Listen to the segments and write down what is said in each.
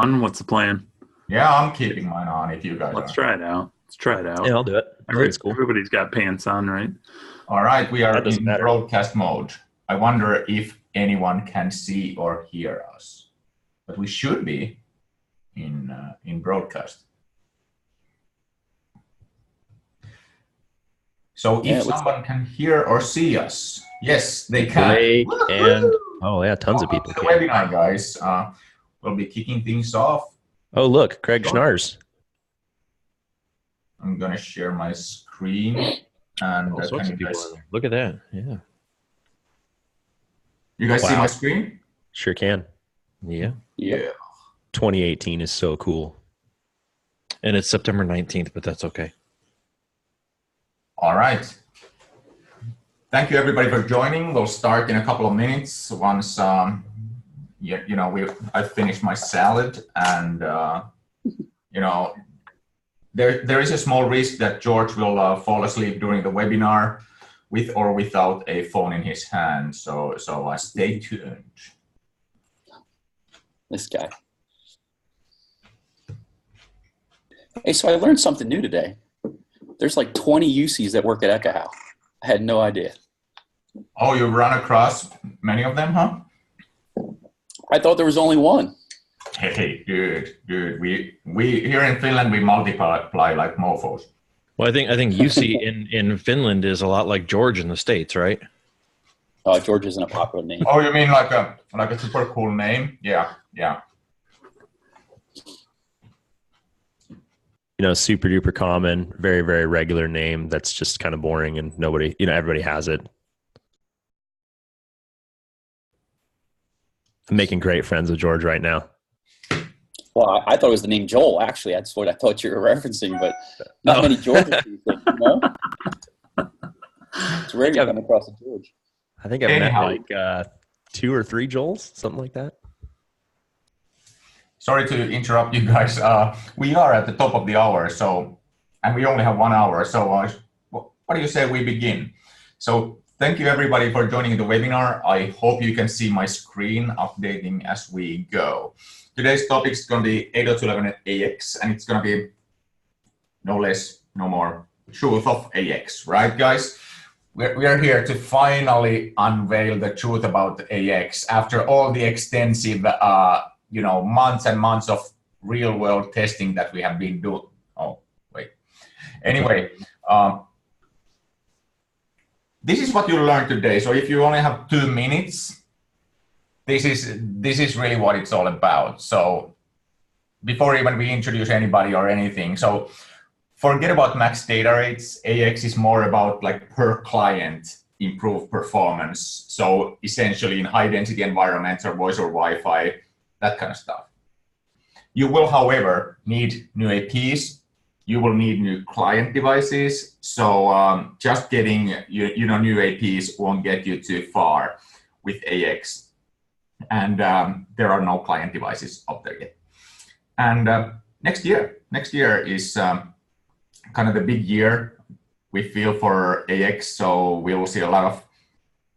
on? What's the plan? Yeah, I'm keeping mine on if you guys Let's are. try it out. Yeah, I'll do it. It's cool. Everybody's got pants on, right? All right, we are doesn't in matter. broadcast mode. I wonder if anyone can see or hear us, but we should be in broadcast. So if someone can hear or see us, yes, they can. Blake and tons of people. The webinar, guys. We'll be kicking things off. Oh, look, Craig Schnars. I'm gonna share my screen, and All sorts of people in there. Look at that. Yeah. You guys see my screen? Sure can. Yeah. Yeah. 2018 is so cool. And it's September 19th, but that's okay. All right. Thank you, everybody, for joining. We'll start in a couple of minutes once I've finished my salad, and there is a small risk that George will fall asleep during the webinar with or without a phone in his hand. So stay tuned. This guy. Hey, so I learned something new today. There's like 20 UCs that work at Ekahau. I had no idea. Oh, you've run across many of them, huh? I thought there was only one. Hey, good. We here in Finland, we multiply like mofos. Well, I think UC in Finland is a lot like George in the States, right? George isn't a popular name. Oh, you mean like a super cool name? Yeah. Super duper common, very, very regular name that's just kind of boring and nobody, everybody has it. I'm making great friends with George right now. Well, I thought it was the name Joel, actually. That's what I thought you were referencing, but not many Georges these days, It's rare to come across a George. I think I've met like 2 or 3 Joels, something like that. Sorry to interrupt you guys. We are at the top of the hour, and we only have 1 hour. So what do you say we begin? So thank you, everybody, for joining the webinar. I hope you can see my screen updating as we go. Today's topic is going to be 802.11ax, and it's going to be no less, no more truth of AX, right, guys? We are here to finally unveil the truth about AX after all the extensive months and months of real world testing that we have been doing. Oh, wait. Anyway, this is what you learned today. So if you only have 2 minutes, this is really what it's all about. So before even we introduce anybody or anything, so forget about max data rates. AX is more about like per client improved performance. So essentially in high density environments or voice or Wi-Fi, that kind of stuff. You will, however, need new APs. You will need new client devices. So just getting new APs won't get you too far with AX. And there are no client devices out there yet. And next year is kind of the big year we feel for AX. So we will see a lot of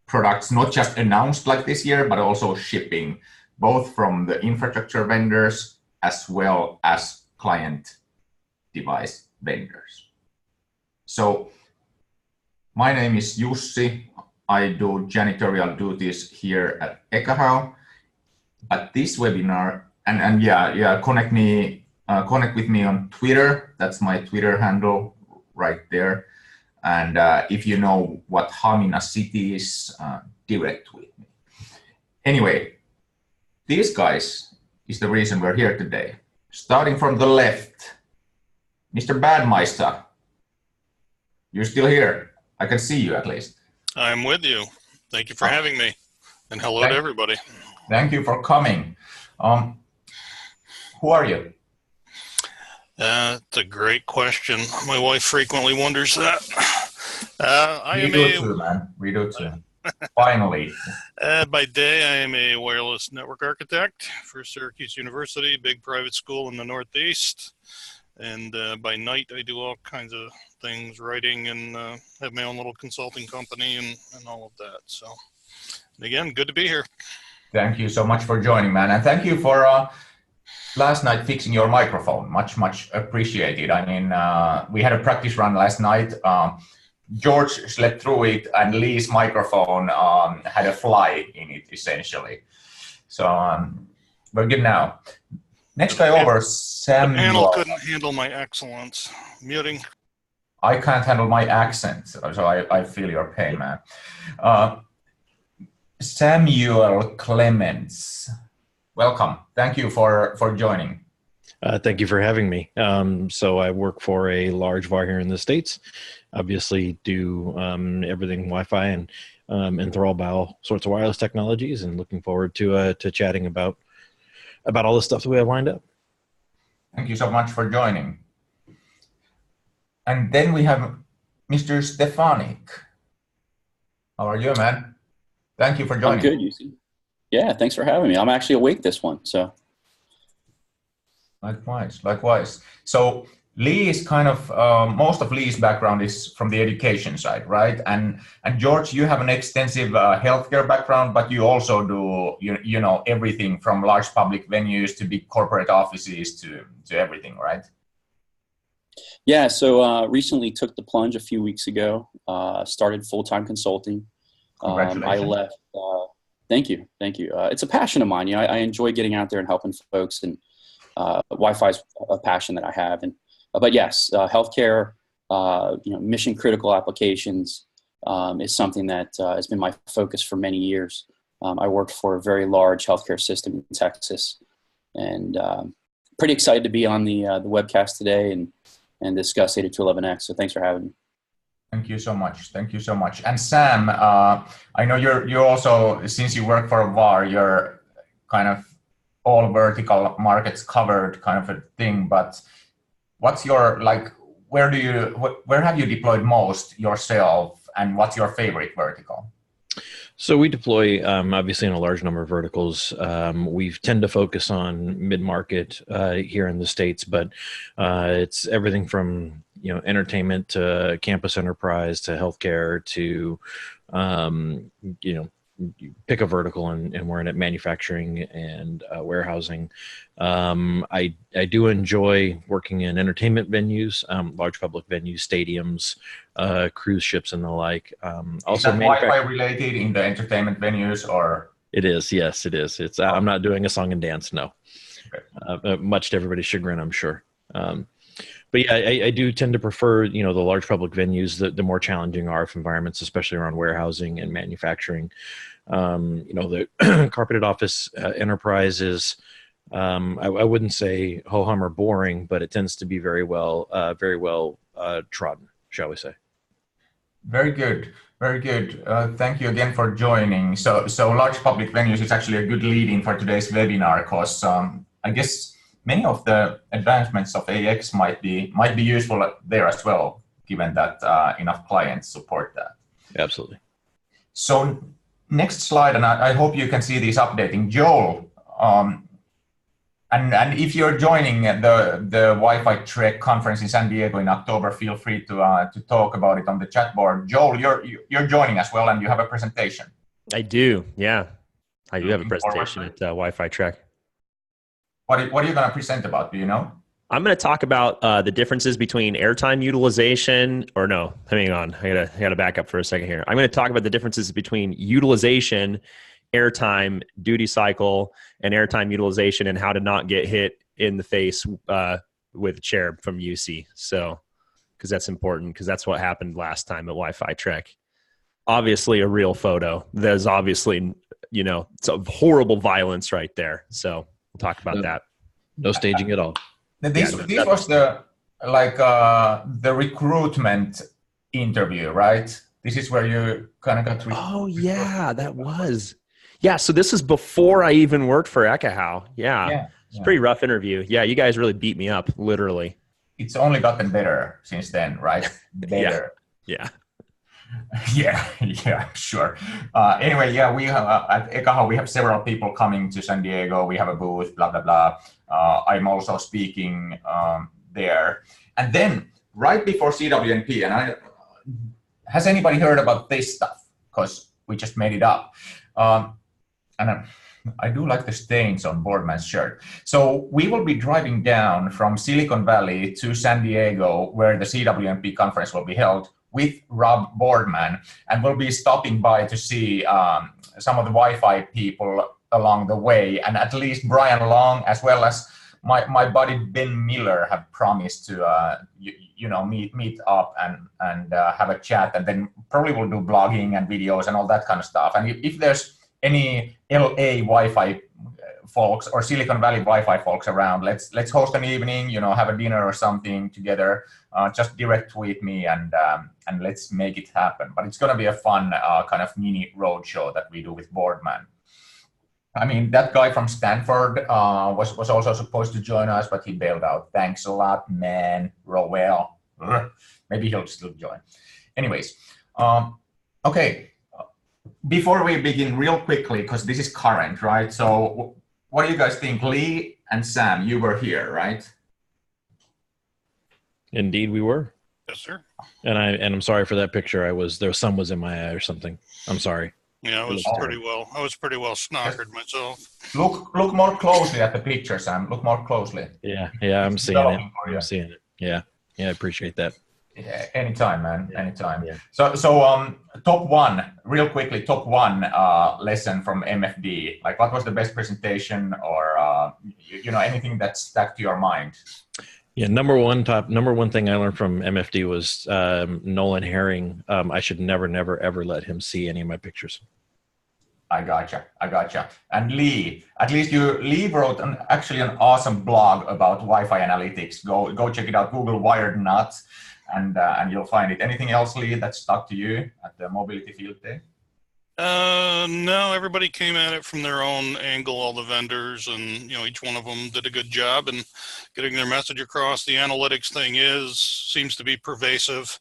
products, not just announced like this year, but also shipping, both from the infrastructure vendors as well as client device vendors. So my name is Jussi. I do janitorial duties here at Ekahau. At this webinar, and connect with me on Twitter. That's my Twitter handle right there. And if you know what Hamina City is, direct with me. Anyway, these guys is the reason we're here today. Starting from the left, Mr. Badmeister. You're still here. I can see you at least. I'm with you. Thank you for having me. And hello to everybody. Thank you for coming. Who are you? It's a great question. My wife frequently wonders that. We do too, man. We do too. Finally. By day, I am a wireless network architect for Syracuse University, big private school in the Northeast. And by night, I do all kinds of things, writing, and have my own little consulting company and all of that. So, again, good to be here. Thank you so much for joining, man. And thank you for last night fixing your microphone. Much appreciated. I mean, we had a practice run last night. George slept through it, and Lee's microphone had a fly in it, essentially. So we're good now. Next guy over, The Samuel. panel couldn't handle my excellence. Muting. I can't handle my accent, so I feel your pain, man. Samuel Clements, welcome. Thank you for joining. Thank you for having me. So I work for a large VAR here in the States. Obviously do everything Wi-Fi and enthralled by all sorts of wireless technologies, and looking forward to chatting about all the stuff that we have lined up. Thank you so much for joining. And then we have Mr. Stefanick. How are you, man? Thank you for joining. I'm good, UC. Yeah, thanks for having me. I'm actually awake this one, so. Likewise. So Lee is kind of, most of Lee's background is from the education side, right? And George, you have an extensive healthcare background, but you also do, you know, everything from large public venues to big corporate offices to everything, right? Yeah, so recently took the plunge a few weeks ago, started full-time consulting. Congratulations. I left, thank you. It's a passion of mine. You know, I enjoy getting out there and helping folks, and Wi-Fi is a passion that I have. And but yes, healthcare, you know, mission critical applications is something that has been my focus for many years. I worked for a very large healthcare system in Texas, and pretty excited to be on the webcast today and discuss 802.11x. So thanks for having me. Thank you so much. Thank you so much. And Sam, I know you're also, since you work for a VAR, you're kind of all vertical markets covered kind of a thing, but what's your, like, where have you deployed most yourself, and what's your favorite vertical? So we deploy obviously in a large number of verticals. We tend to focus on mid-market here in the States, but it's everything from, you know, entertainment to campus enterprise to healthcare to, you know, you pick a vertical, and we're in it, manufacturing and warehousing. I do enjoy working in entertainment venues, large public venues, stadiums, cruise ships, and the like. Also, is that Wi-Fi related in the entertainment venues, or? It is, yes, it is. It's I'm not doing a song and dance, no. Okay. Much to everybody's chagrin, I'm sure. But yeah, I do tend to prefer, you know, the large public venues, the more challenging RF environments, especially around warehousing and manufacturing. You know, the carpeted office enterprises, I wouldn't say ho-hum or boring, but it tends to be very well trodden, shall we say. Very good. Very good. Thank you again for joining. So large public venues is actually a good lead-in for today's webinar, because I guess many of the advancements of AX might be useful there as well, given that enough clients support that. Absolutely. So next slide, and I hope you can see these updating. Joel, and if you're joining the Wi-Fi Trek conference in San Diego in October, feel free to talk about it on the chat board. Joel, you're joining as well, and you have a presentation. I do, yeah. I do have a presentation at Wi-Fi Trek. What are you going to present about? Do you know? I'm going to talk about the differences between airtime utilization, or no, hang on. I gotta back up for a second here. I'm going to talk about the differences between utilization, airtime, duty cycle, and airtime utilization, and how to not get hit in the face with a chair from UC. So, because that's important, because that's what happened last time at Wi-Fi Trek. Obviously a real photo. There's obviously, you know, it's a horrible violence right there. So we'll talk about that. No staging at all. This was the recruitment interview, right? This is where you kind of got. Oh yeah, that was. Yeah, so this is before I even worked for Ekahau. Yeah. It's a pretty rough interview. Yeah, you guys really beat me up, literally. It's only gotten better since then, right? Better. Yeah. Yeah, sure. Anyway, yeah, we have at Ekahau, we have several people coming to San Diego. We have a booth, blah, blah, blah. I'm also speaking there. And then right before CWNP, and has anybody heard about this stuff? Because we just made it up. And I do like the stains on Boardman's shirt. So we will be driving down from Silicon Valley to San Diego, where the CWMP conference will be held, with Rob Boardman, and we'll be stopping by to see some of the Wi-Fi people along the way, and at least Brian Long, as well as my buddy Ben Miller, have promised to meet up and have a chat, and then probably we'll do blogging and videos and all that kind of stuff. And if there's any LA Wi-Fi folks or Silicon Valley Wi-Fi folks around, let's host an evening, have a dinner or something together. Just direct tweet me and let's make it happen. But it's going to be a fun kind of mini roadshow that we do with Boardman. I mean, that guy from Stanford was also supposed to join us, but he bailed out. Thanks a lot, man. Rowell. Maybe he'll still join. Anyways, okay. Before we begin, real quickly, because this is current, right? So what do you guys think? Lee and Sam, you were here, right? Indeed, we were. Yes, sir. And I'm sorry for that picture. There was sun was in my eye or something. I'm sorry. Yeah, I was pretty well snockered myself. Look more closely at the picture, Sam. Look more closely. Yeah, I'm seeing it. I'm seeing it. Yeah, I appreciate that. Yeah, anytime, man. Yeah. Anytime. Yeah. So top one, real quickly, top one lesson from MFD. Like, what was the best presentation, or anything that stuck to your mind? Yeah, number one thing I learned from MFD was Nolan Herring. I should never ever let him see any of my pictures. I gotcha. And Lee, at least Lee wrote actually an awesome blog about Wi-Fi analytics. Go check it out. Google Wired Nut, and you'll find it. Anything else, Lee, that stuck to you at the Mobility Field Day? No, everybody came at it from their own angle, all the vendors, and each one of them did a good job in getting their message across. The analytics thing seems to be pervasive.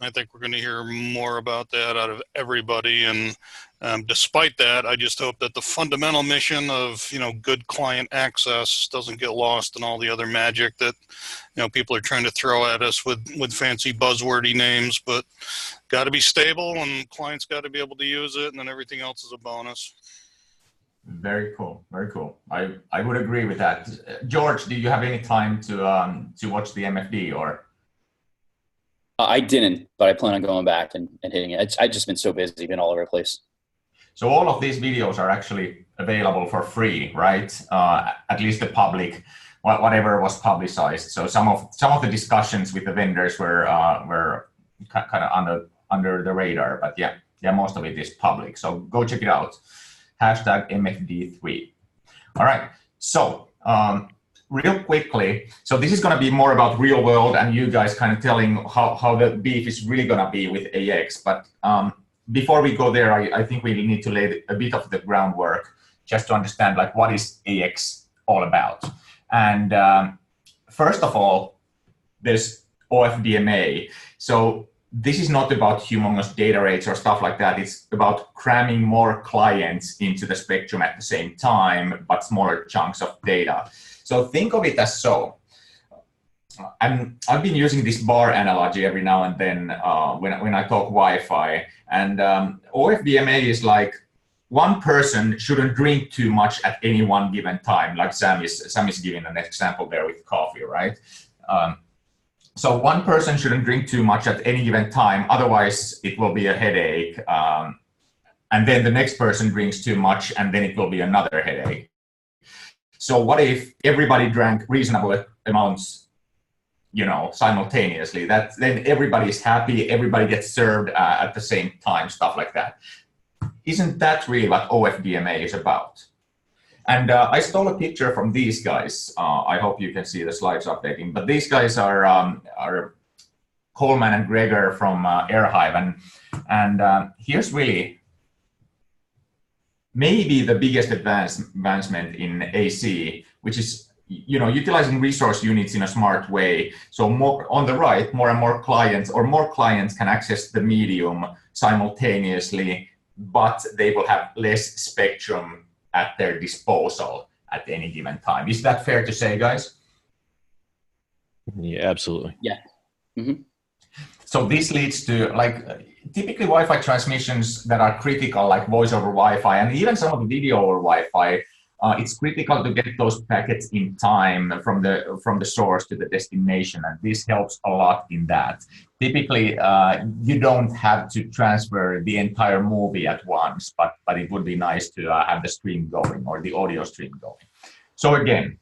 I think we're going to hear more about that out of everybody, and despite that, I just hope that the fundamental mission of good client access doesn't get lost in all the other magic that people are trying to throw at us with fancy buzzwordy names. But got to be stable, and clients got to be able to use it, and then everything else is a bonus. Very cool. I would agree with that. George, do you have any time to watch the MFD, or? I didn't, but I plan on going back and hitting it. I've just been so busy, been all over the place. So all of these videos are actually available for free, right? At least the public, whatever was publicized. So some of the discussions with the vendors were kind of under the radar, but yeah, most of it is public. So go check it out. #MFD3. All right. So real quickly, so this is going to be more about real world and you guys kind of telling how the beef is really going to be with AX. But before we go there, I think we need to lay a bit of the groundwork just to understand, like, what is AX all about. And first of all, there's OFDMA. So this is not about humongous data rates or stuff like that. It's about cramming more clients into the spectrum at the same time, but smaller chunks of data. So think of it as so. And I've been using this bar analogy every now and then when I talk Wi-Fi. And OFDMA is like, one person shouldn't drink too much at any one given time. Like Sam is giving an example there with coffee, right? So one person shouldn't drink too much at any given time, otherwise it will be a headache. And then the next person drinks too much, and then it will be another headache. So what if everybody drank reasonable amounts, simultaneously? Then everybody is happy, everybody gets served at the same time, stuff like that. Isn't that really what OFDMA is about? And I stole a picture from these guys. I hope you can see the slides updating. But these guys are Coleman and Gregor from AirHive. And here's really maybe the biggest advancement in AC, which is utilizing resource units in a smart way. So more on the right, more and more clients, or more clients can access the medium simultaneously, but they will have less spectrum at their disposal at any given time. Is that fair to say, guys? Yeah, absolutely. Yeah. Mm-hmm. So this leads to typically Wi-Fi transmissions that are critical, like voice over Wi-Fi, and even some of the video over Wi-Fi. It's critical to get those packets in time from the source to the destination, and this helps a lot in that. Typically, you don't have to transfer the entire movie at once, but it would be nice to have the stream going or the audio stream going. So again,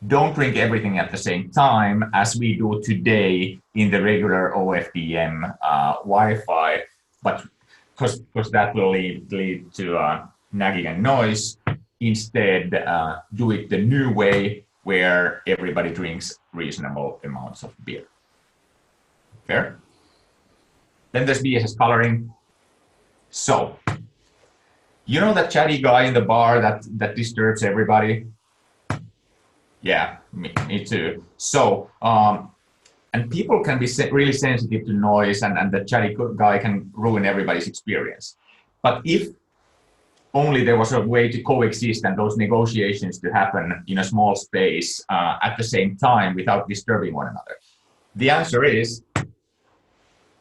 don't bring everything at the same time as we do today in the regular OFDM Wi-Fi, but because that will lead to nagging and noise. Instead, do it the new way where everybody drinks reasonable amounts of beer. Fair? Then there's BSS Coloring. So, you know that chatty guy in the bar that disturbs everybody? Yeah, me too. So, and people can be really sensitive to noise, and the chatty guy can ruin everybody's experience. But if only there was a way to coexist and those negotiations to happen in a small space at the same time without disturbing one another, the answer is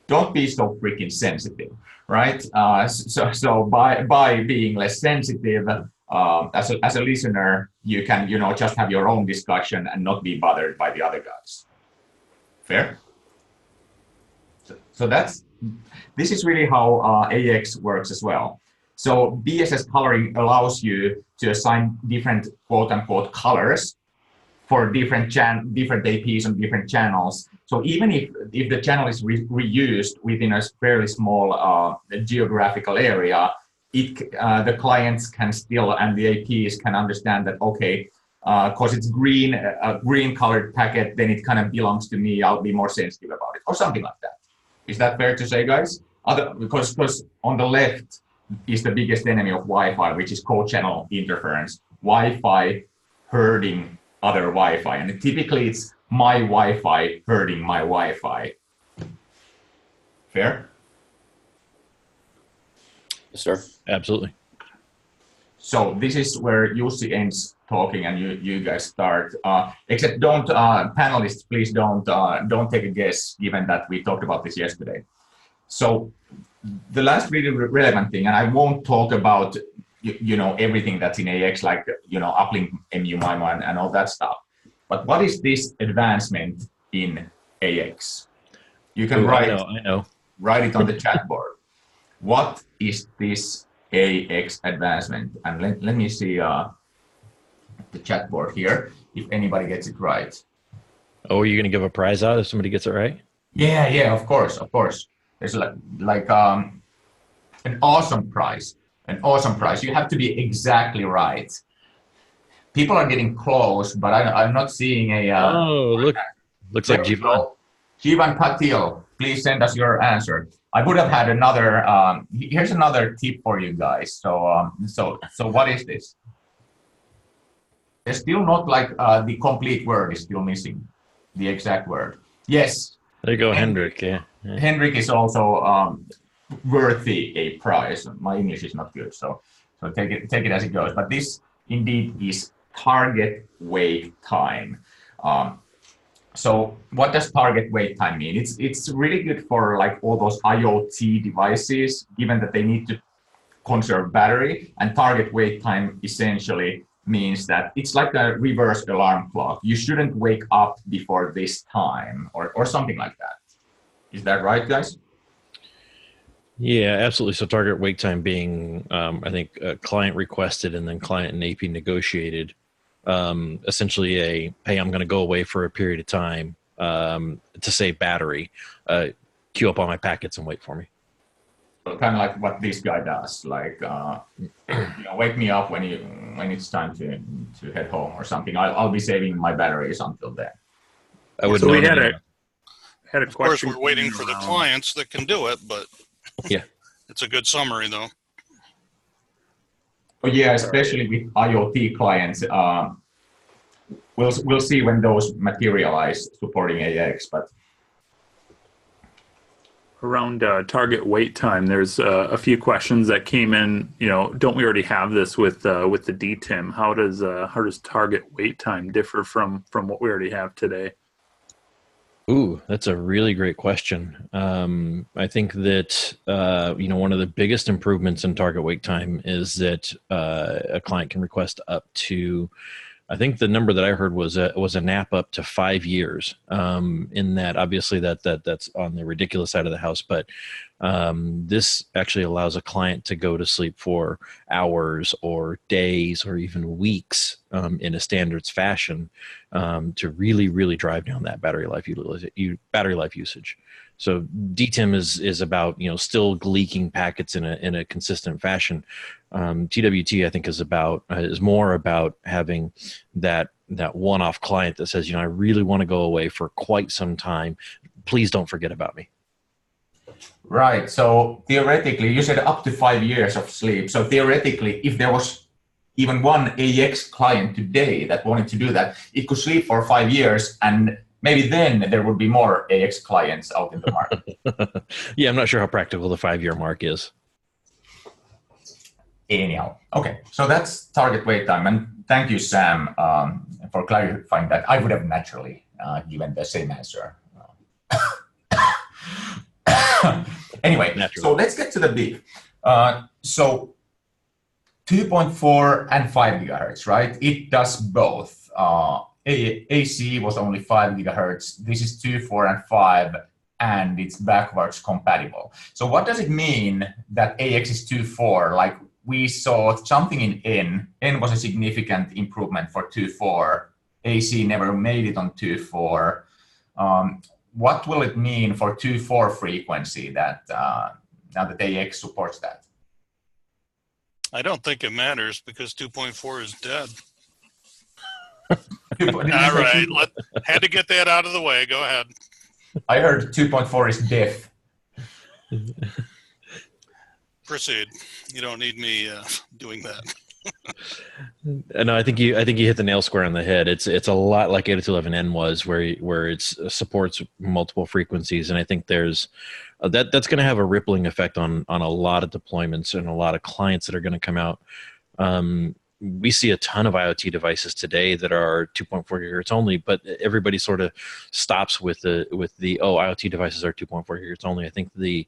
don't be so freaking sensitive, right? So by being less sensitive, as a listener, you can just have your own discussion and not be bothered by the other guys. Fair? So this is really how AX works as well. So BSS Coloring allows you to assign different quote-unquote colors for different APs on different channels. So even if the channel is reused within a fairly small geographical area, the clients can still, and the APs can understand that, okay, because it's a green colored packet, then it kind of belongs to me, I'll be more sensitive about it, or something like that. Is that fair to say, guys? Because on the left is the biggest enemy of Wi-Fi, which is co-channel interference. Wi-Fi hurting other Wi-Fi, and typically it's my Wi-Fi hurting my Wi-Fi. Fair? Yes, sir. Absolutely. So this is where Jussi ends talking and you guys start. Except don't, panelists, please don't take a guess, given that we talked about this yesterday. So the last really relevant thing, and I won't talk about everything that's in AX, like uplink, MU, MIMO, and all that stuff. But what is this advancement in AX? You can write it on the chat board. What is this AX advancement? And let me see the chat board here, if anybody gets it right. Oh, are you going to give a prize out if somebody gets it right? Yeah, of course. There's like an awesome prize. You have to be exactly right. People are getting close, but I'm not seeing a... looks like Jivan. Jivan Patil, please send us your answer. I would have had another, here's another tip for you guys. So what is this? There's still not the complete word is still missing, the exact word. Yes. There you go, Hendrik, yeah. Hendrik is also worthy a prize. My English is not good, so take it as it goes. But this indeed is target wait time. So what does target wait time mean? It's really good for all those IoT devices, given that they need to conserve battery, and target wait time essentially means that it's like a reverse alarm clock. You shouldn't wake up before this time or something like that. Is that right, guys? Yeah, absolutely. So target wait time being, I think, client requested and then client and AP negotiated. Essentially hey, I'm going to go away for a period of time to save battery. Queue up all my packets and wait for me. So kind of like what this guy does, wake me up when it's time to head home or something. I'll be saving my batteries until then. So we had a question. Of course, we're waiting for the clients that can do it, but yeah, it's a good summary though. But yeah, especially with IoT clients, we'll see when those materialize supporting AX. But around target wait time, there's a few questions that came in. Don't we already have this with the DTIM? How does target wait time differ from what we already have today? Ooh, that's a really great question. I think that one of the biggest improvements in target wait time is that a client can request up to, I think the number that I heard was a nap up to 5 years. In that, obviously that's on the ridiculous side of the house, but this actually allows a client to go to sleep for hours or days or even weeks in a standards fashion to really drive down that battery life usage. So DTIM is about still leaking packets in a consistent fashion. TWT I think is more about having that one-off client that says, I really want to go away for quite some time. Please don't forget about me. Right. So theoretically, you said up to 5 years of sleep. So theoretically, if there was even one AX client today that wanted to do that, it could sleep for 5 years, and maybe then there would be more AX clients out in the market. Yeah, I'm not sure how practical the 5-year mark is. Anyhow, okay. So that's target wait time, and thank you, Sam, for clarifying that. I would have naturally given the same answer. Anyway, so let's get to the beef. So 2.4 and 5 gigahertz, right? It does both. AC was only 5 gigahertz. This is 2, 4, and 5, and it's backwards compatible. So what does it mean that AX is 2.4? Like we saw something in N. N was a significant improvement for 2.4. AC never made it on 2.4. What will it mean for 2.4 frequency that now that AX supports that? I don't think it matters because 2.4 is dead. All right, had to get that out of the way. Go ahead. I heard 2.4 is deaf. Proceed. You don't need me doing that. No, I think you hit the nail square on the head. It's a lot like 802.11n was, where it supports multiple frequencies, and I think there's that's going to have a rippling effect on a lot of deployments and a lot of clients that are going to come out. We see a ton of IoT devices today that are 2.4 gigahertz only, but everybody sort of stops with the IoT devices are 2.4 gigahertz only. I think the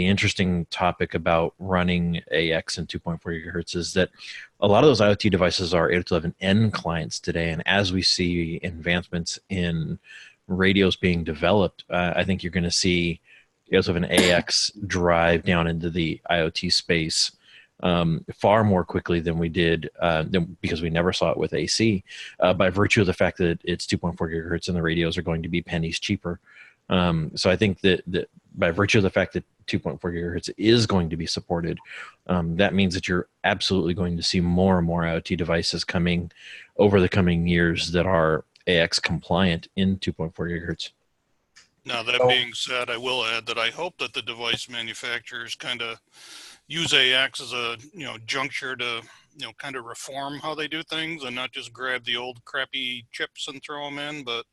interesting topic about running AX and 2.4 gigahertz is that a lot of those IoT devices are 802.11n clients today, and as we see advancements in radios being developed, I think you're going to see 802.11ax drive down into the IoT space far more quickly than we did, because we never saw it with AC, by virtue of the fact that it's 2.4 gigahertz and the radios are going to be pennies cheaper. So I think that by virtue of the fact that 2.4 gigahertz is going to be supported, that means that you're absolutely going to see more and more IoT devices coming over the coming years that are AX compliant in 2.4 gigahertz. Now, that being said, I will add that I hope that the device manufacturers kind of use AX as a juncture to kind of reform how they do things and not just grab the old crappy chips and throw them in, but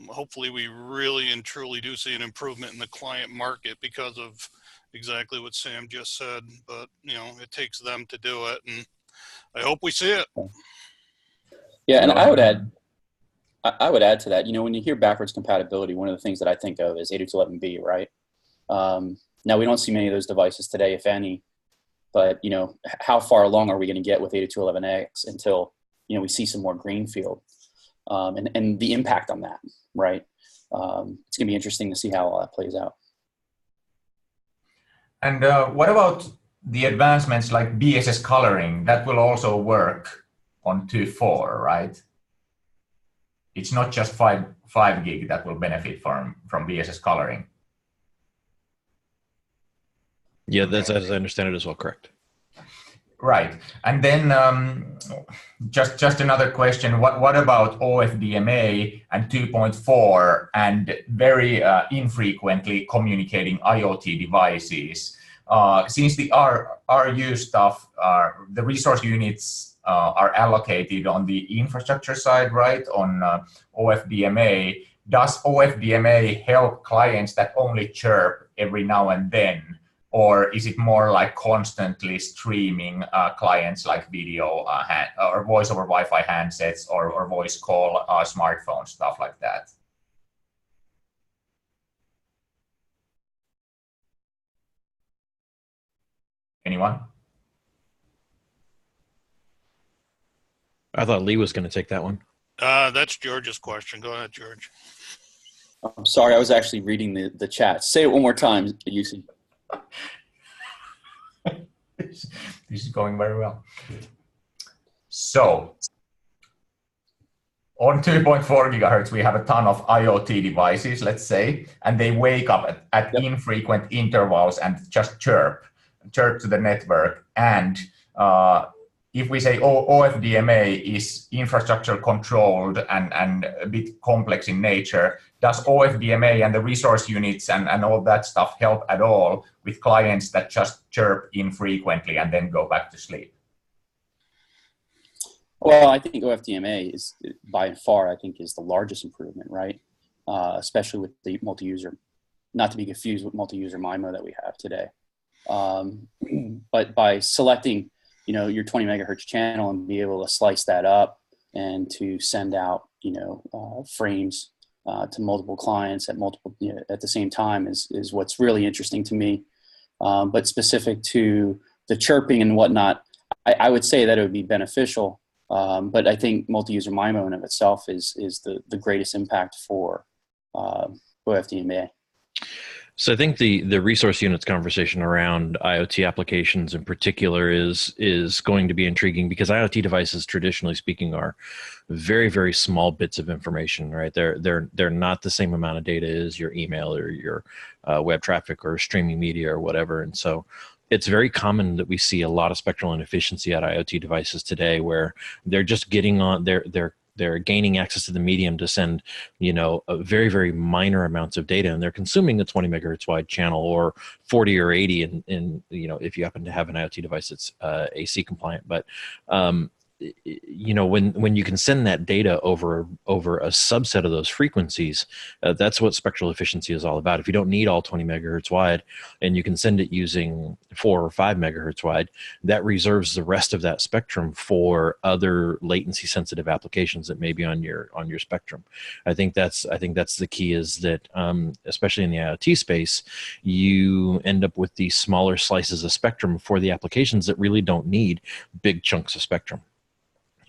hopefully we really and truly do see an improvement in the client market because of exactly what Sam just said. But it takes them to do it, and I hope we see it. Yeah, and I would add to that. When you hear backwards compatibility, one of the things that I think of is 802.11b, right? Now we don't see many of those devices today, if any. But how far along are we going to get with 802.11x until we see some more greenfield? And the impact on that, right? It's going to be interesting to see how all that plays out. And what about the advancements like BSS Coloring? That will also work on 2.4, right? It's not just 5 gig that will benefit from BSS Coloring. Yeah, that's as I understand it as well, correct. Right. And then just another question. What about OFDMA and 2.4 and very infrequently communicating IoT devices? Since the RU stuff, the resource units are allocated on the infrastructure side, right, on OFDMA, does OFDMA help clients that only chirp every now and then or is it more like constantly streaming clients like video or voice over Wi-Fi handsets or voice call smartphones, stuff like that? Anyone? I thought Lee was going to take that one. That's George's question. Go ahead, George. I'm sorry, I was actually reading the chat. Say it one more time, Jussi. This is going very well. So on 2.4 gigahertz, we have a ton of IoT devices, let's say, and they wake up at infrequent intervals and just chirp to the network. And if we say OFDMA is infrastructure controlled and a bit complex in nature, does OFDMA and the resource units and all that stuff help at all with clients that just chirp infrequently and then go back to sleep? Well, I think OFDMA is by far, I think, is the largest improvement, right? Especially with the multi-user, not to be confused with multi-user MIMO that we have today. But by selecting, your 20 megahertz channel and be able to slice that up and to send out, frames to multiple clients at at the same time is what's really interesting to me. But specific to the chirping and whatnot, I would say that it would be beneficial. But I think multi-user MIMO in of itself is the greatest impact for OFDMA. So I think the resource units conversation around IoT applications in particular is going to be intriguing because IoT devices, traditionally speaking, are very, very small bits of information, right? They're not the same amount of data as your email or your web traffic or streaming media or whatever. And so it's very common that we see a lot of spectral inefficiency at IoT devices today where they're just getting on, they're gaining access to the medium to send, a very, very minor amounts of data, and they're consuming a 20 megahertz wide channel or 40 or 80 in if you happen to have an IoT device that's AC compliant. But when you can send that data over a subset of those frequencies, that's what spectral efficiency is all about. If you don't need all 20 megahertz wide and you can send it using 4 or 5 megahertz wide, that reserves the rest of that spectrum for other latency sensitive applications that may be on your spectrum. I think that's the key, is that especially in the IoT space, you end up with these smaller slices of spectrum for the applications that really don't need big chunks of spectrum.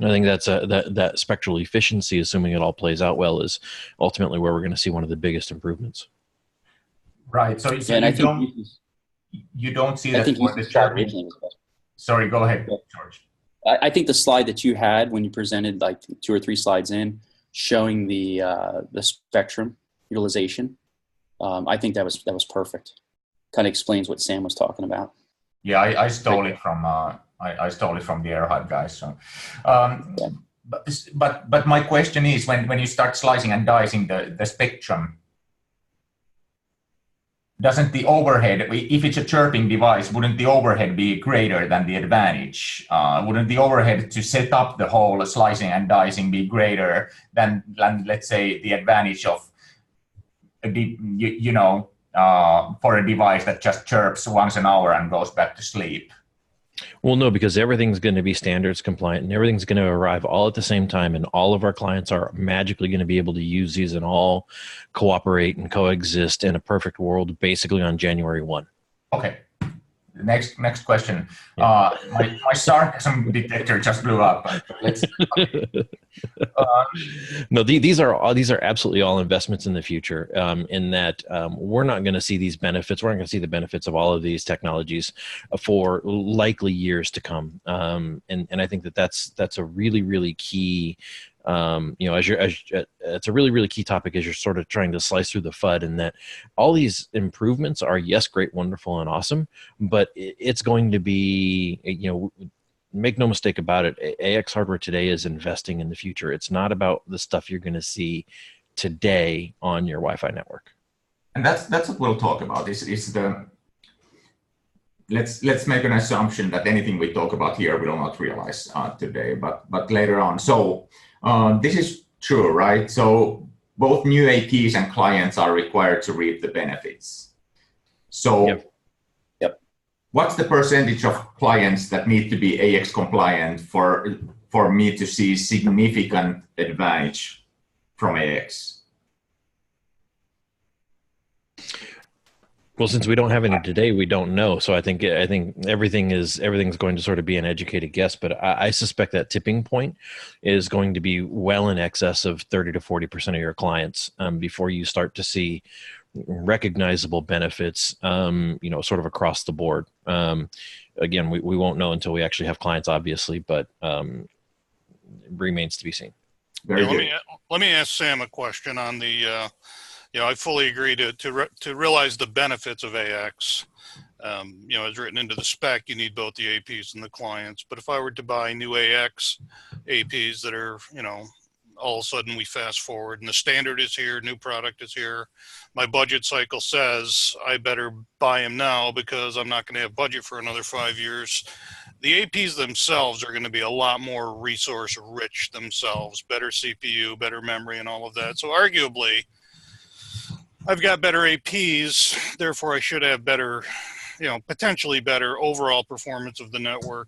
I think that's that spectral efficiency, assuming it all plays out well, is ultimately where we're going to see one of the biggest improvements. Right. So you don't see that for the chirping. Sorry, go ahead, George. I think the slide that you had when you presented like 2 or 3 slides in, showing the spectrum utilization, I think that was perfect. Kind of explains what Sam was talking about. Yeah, I stole it from I stole it from the AirHub guys. So, but my question is, when you start slicing and dicing the spectrum, doesn't the overhead, if it's a chirping device, wouldn't the overhead be greater than the advantage? Wouldn't the overhead to set up the whole slicing and dicing be greater than let's say, the advantage of for a device that just chirps once an hour and goes back to sleep? Well, no, because everything's going to be standards compliant and everything's going to arrive all at the same time, and all of our clients are magically going to be able to use these and all cooperate and coexist in a perfect world basically on January 1. Okay. Next question. My sarcasm detector just blew up. Let's. No, these are absolutely all investments in the future. In that we're not going to see these benefits. We're not going to see the benefits of all of these technologies for likely years to come. And I think that's a really, really key. It's a really, really key topic as you're sort of trying to slice through the FUD, and that all these improvements are, yes, great, wonderful, and awesome, but it's going to be, make no mistake about it, AX hardware today is investing in the future. It's not about the stuff you're going to see today on your Wi-Fi network. And that's what we'll talk about. Let's make an assumption that anything we talk about here we will not realize today, but later on. So this is true, right? So both new APs and clients are required to reap the benefits. So Yep. what's the percentage of clients that need to be AX compliant for me to see significant advantage from AX? Well, since we don't have any today, we don't know. So I think everything's going to sort of be an educated guess. But I suspect that tipping point is going to be well in excess of 30 to 40% of your clients before you start to see recognizable benefits, sort of across the board. Again, we won't know until we actually have clients, obviously, but it remains to be seen. Very good. Let me ask Sam a question on the. I fully agree to realize the benefits of AX. As written into the spec, you need both the APs and the clients. But if I were to buy new AX APs that are, all of a sudden we fast forward and the standard is here, new product is here. My budget cycle says I better buy them now because I'm not going to have budget for another 5 years. The APs themselves are going to be a lot more resource rich themselves, better CPU, better memory, and all of that. So arguably, I've got better APs, therefore I should have better, potentially better overall performance of the network,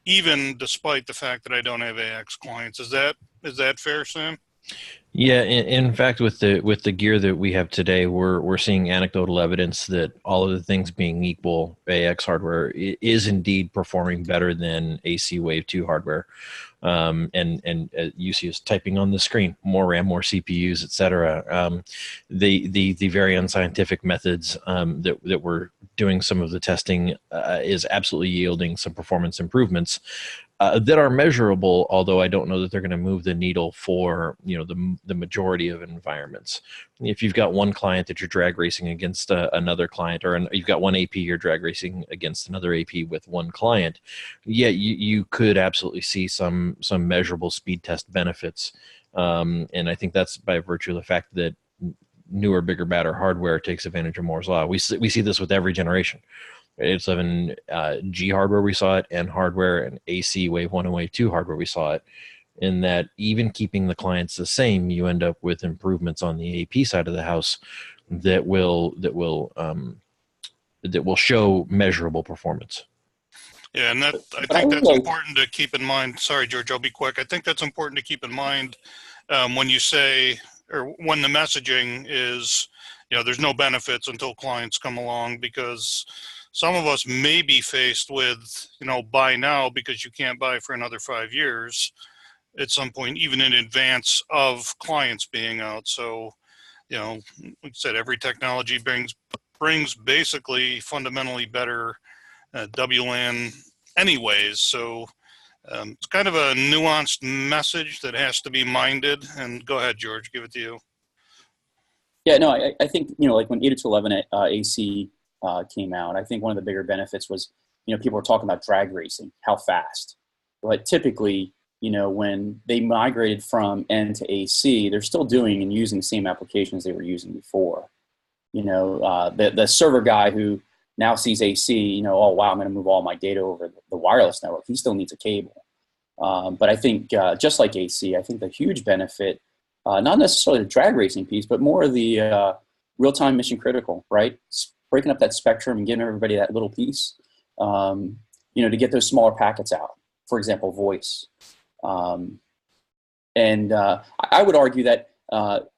even despite the fact that I don't have AX clients. Is that fair, Sam? Yeah, in fact, with the gear that we have today, we're seeing anecdotal evidence that all of the things being equal, AX hardware is indeed performing better than AC Wave 2 hardware. And UC is typing on the screen, more RAM, more CPUs, et cetera. The very unscientific methods that we're doing some of the testing is absolutely yielding some performance improvements that are measurable, although I don't know that they're going to move the needle for the majority of environments. If you've got one client that you're drag racing against another client, or you've got one AP you're drag racing against another AP with one client, yeah, you could absolutely see some measurable speed test benefits, and I think that's by virtue of the fact that newer, bigger, badder hardware takes advantage of Moore's law. We see this with every generation. 807 G hardware, we saw it, N hardware, and AC Wave 1 and Wave 2 hardware, we saw it. In that, even keeping the clients the same, you end up with improvements on the AP side of the house that will show measurable performance. Yeah, and I think that's important to keep in mind. Sorry, George, I'll be quick. I think that's important to keep in mind when you say, or when the messaging is, there's no benefits until clients come along, because some of us may be faced with, buy now because you can't buy for another 5 years at some point, even in advance of clients being out. So, like I said, every technology brings basically fundamentally better WLAN anyways. So it's kind of a nuanced message that has to be minded. And go ahead, George, give it to you. Yeah, no, I think, like when 802.11 AC came out, I think one of the bigger benefits was, people were talking about drag racing, how fast. But typically, when they migrated from N to AC, they're still doing and using the same applications they were using before. The server guy who now sees AC, oh, wow, I'm going to move all my data over the wireless network. He still needs a cable. But I think just like AC, I think the huge benefit, not necessarily the drag racing piece, but more the real-time mission critical, right? Breaking up that spectrum and giving everybody that little piece, to get those smaller packets out, for example, voice. And I would argue that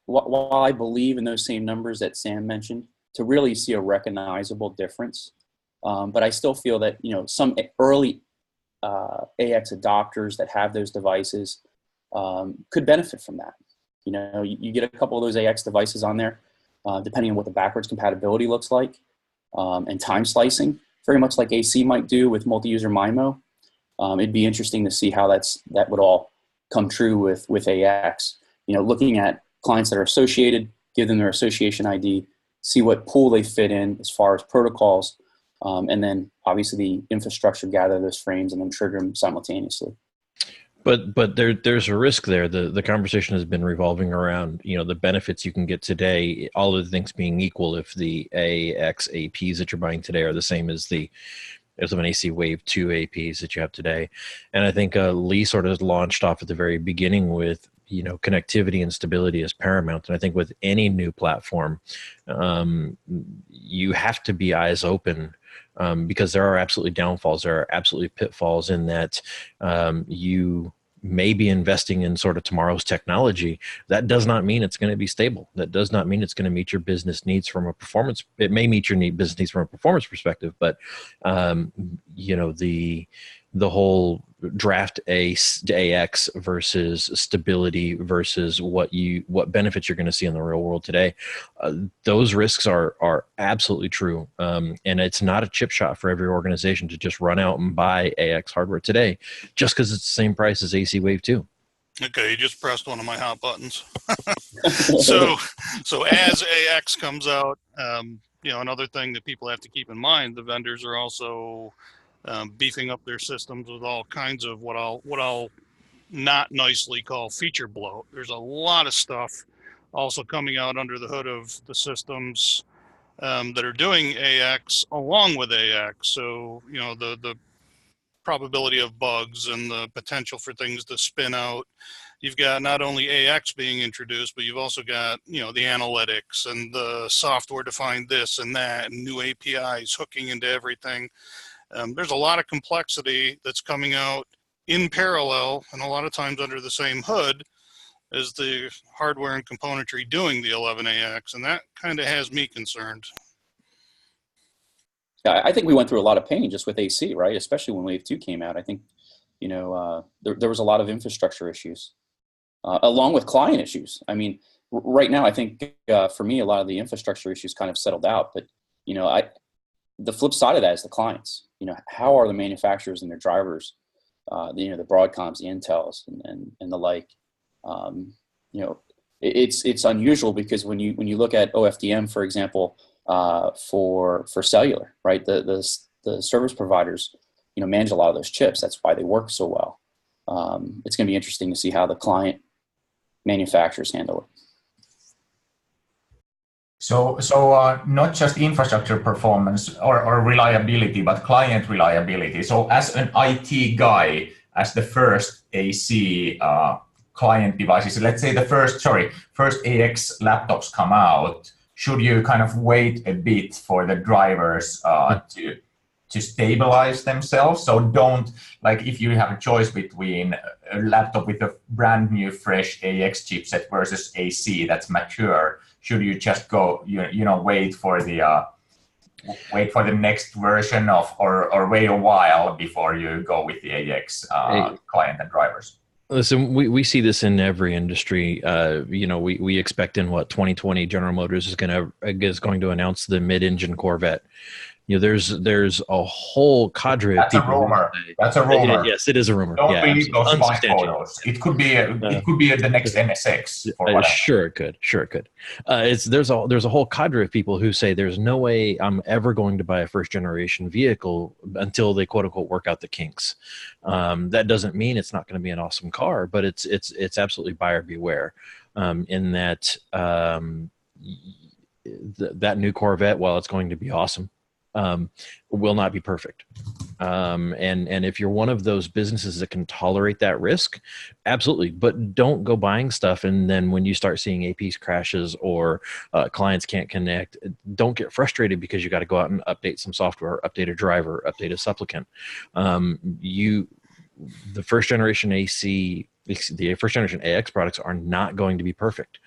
while I believe in those same numbers that Sam mentioned, to really see a recognizable difference, but I still feel that, some early AX adopters that have those devices could benefit from that. You get a couple of those AX devices on there, depending on what the backwards compatibility looks like, and time slicing, very much like AC might do with multi-user MIMO. It'd be interesting to see how that would all come true with AX. Looking at clients that are associated, give them their association ID, see what pool they fit in as far as protocols, and then obviously the infrastructure gather those frames and then trigger them simultaneously. But there's a risk there. The conversation has been revolving around, the benefits you can get today, all of the things being equal, if the AX APs that you're buying today are the same as there's an AC Wave 2 APs that you have today. And I think Lee sort of launched off at the very beginning with, connectivity and stability is paramount. And I think with any new platform, you have to be eyes open because there are absolutely downfalls. There are absolutely pitfalls in that you may be investing in sort of tomorrow's technology. That does not mean it's going to be stable. That does not mean it's going to meet your business needs from a performance. It may meet your business needs from a performance perspective, but the whole draft AX versus stability versus what benefits you're going to see in the real world today. Those risks are absolutely true. And it's not a chip shot for every organization to just run out and buy AX hardware today, just because it's the same price as AC Wave 2. Okay, you just pressed one of my hot buttons. so as AX comes out, another thing that people have to keep in mind, the vendors are also beefing up their systems with all kinds of what I'll not nicely call feature bloat. There's a lot of stuff also coming out under the hood of the systems that are doing AX along with AX. So, the probability of bugs and the potential for things to spin out. You've got not only AX being introduced, but you've also got, the analytics and the software defined this and that and new APIs hooking into everything. There's a lot of complexity that's coming out in parallel and a lot of times under the same hood as the hardware and componentry doing the 11AX, and that kind of has me concerned. Yeah, I think we went through a lot of pain just with AC, right? Especially when Wave 2 came out. I think, there was a lot of infrastructure issues, along with client issues. I mean, right now, I think for me, a lot of the infrastructure issues kind of settled out, but, the flip side of that is the clients. How are the manufacturers and their drivers, the Broadcoms, the Intels, and the like. It's unusual because when you look at OFDM, for example, for cellular, right? The service providers, manage a lot of those chips. That's why they work so well. It's going to be interesting to see how the client manufacturers handle it. So not just infrastructure performance or reliability, but client reliability. So as an IT guy, as the first AC client devices, let's say the first AX laptops come out, should you kind of wait a bit for the drivers to stabilize themselves? So don't, like, if you have a choice between a laptop with a brand new fresh AX chipset versus AC that's mature, should you just go, wait for the next version of, or wait a while before you go with the AX client and drivers? Listen, we see this in every industry. We expect in 2020, General Motors is going to announce the mid-engine Corvette. There's a whole cadre of people. That's a rumor. Yes, it is a rumor. Don't believe those spy photos. It could be the next MSX. Sure it could. There's a whole cadre of people who say there's no way I'm ever going to buy a first generation vehicle until they quote unquote work out the kinks. That doesn't mean it's not going to be an awesome car, but it's absolutely buyer beware. In that that new Corvette, while it's going to be awesome, will not be perfect. And if you're one of those businesses that can tolerate that risk, absolutely. But don't go buying stuff. And then when you start seeing APs crashes or clients can't connect, don't get frustrated because you got to go out and update some software, update a driver, update a supplicant. The first generation AC, the first generation AX products are not going to be perfect.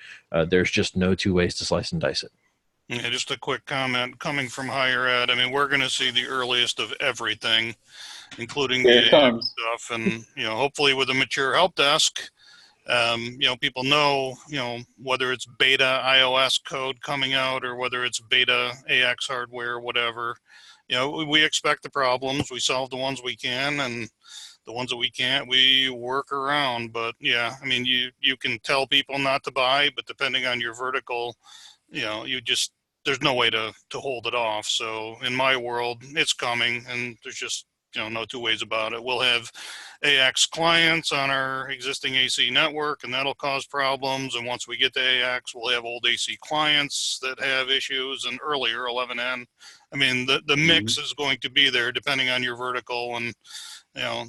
There's just no two ways to slice and dice it. Yeah, just a quick comment coming from higher ed. I mean, we're going to see the earliest of everything, including the AX stuff, and hopefully with a mature help desk, people know, whether it's beta iOS code coming out or whether it's beta AX hardware, whatever. We expect the problems, we solve the ones we can, and the ones that we can't, we work around. But yeah, I mean, you can tell people not to buy, but depending on your vertical, there's no way to hold it off. So in my world, it's coming, and there's just no two ways about it. We'll have AX clients on our existing AC network, and that'll cause problems. And once we get to AX, we'll have old AC clients that have issues, and earlier 11N. I mean, the mix is going to be there depending on your vertical, and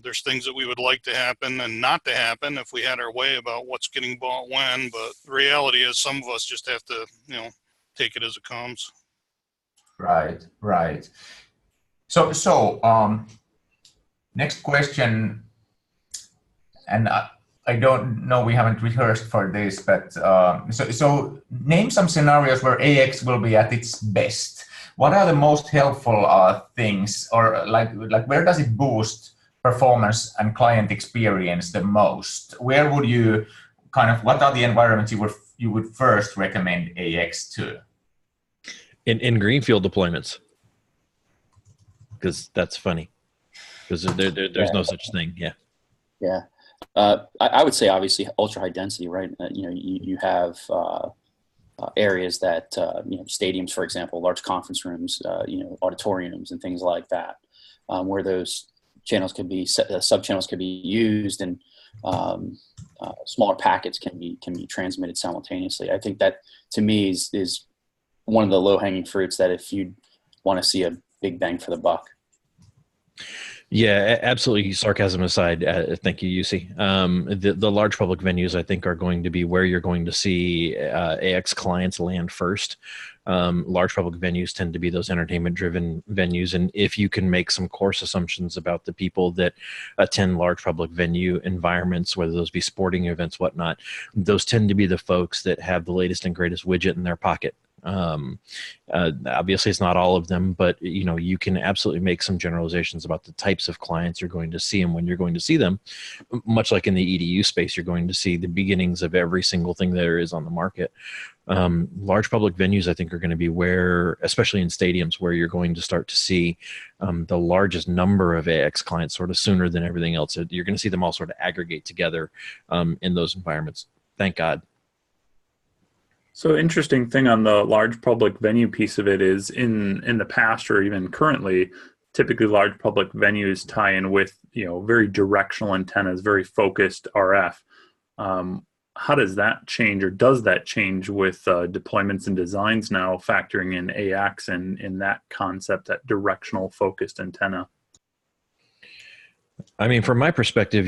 there's things that we would like to happen and not to happen if we had our way about what's getting bought when. But the reality is, some of us just have to take it as it comes. Right. Next question, and I don't know, we haven't rehearsed for this, but so name some scenarios where AX will be at its best. What are the most helpful things, or like where does it boost performance and client experience the most? Where would you what are the environments you would first recommend AX to? In greenfield deployments, because that's funny, because there's no such thing. Yeah. I would say obviously ultra high density, right? You have areas that stadiums, for example, large conference rooms, auditoriums and things like that, where those channels could be sub channels could be used, and smaller packets can be transmitted simultaneously. I think that to me is one of the low hanging fruits that if you want to see a big bang for the buck. Yeah, absolutely. Sarcasm aside, thank you, Jussi. The large public venues, I think, are going to be where you're going to see AX clients land first. Large public venues tend to be those entertainment-driven venues, and if you can make some course assumptions about the people that attend large public venue environments, whether those be sporting events, whatnot, those tend to be the folks that have the latest and greatest widget in their pocket. Obviously it's not all of them, but you can absolutely make some generalizations about the types of clients you're going to see and when you're going to see them. Much like in the EDU space, you're going to see the beginnings of every single thing there is on the market. Large public venues, I think, are going to be where, especially in stadiums, where you're going to start to see the largest number of AX clients sort of sooner than everything else. You're going to see them all sort of aggregate together in those environments. Thank God. So interesting thing on the large public venue piece of it is in the past or even currently, typically large public venues tie in with very directional antennas, very focused RF. How does that change, or does that change with deployments and designs now factoring in AX and in that concept, that directional focused antenna? I mean, from my perspective,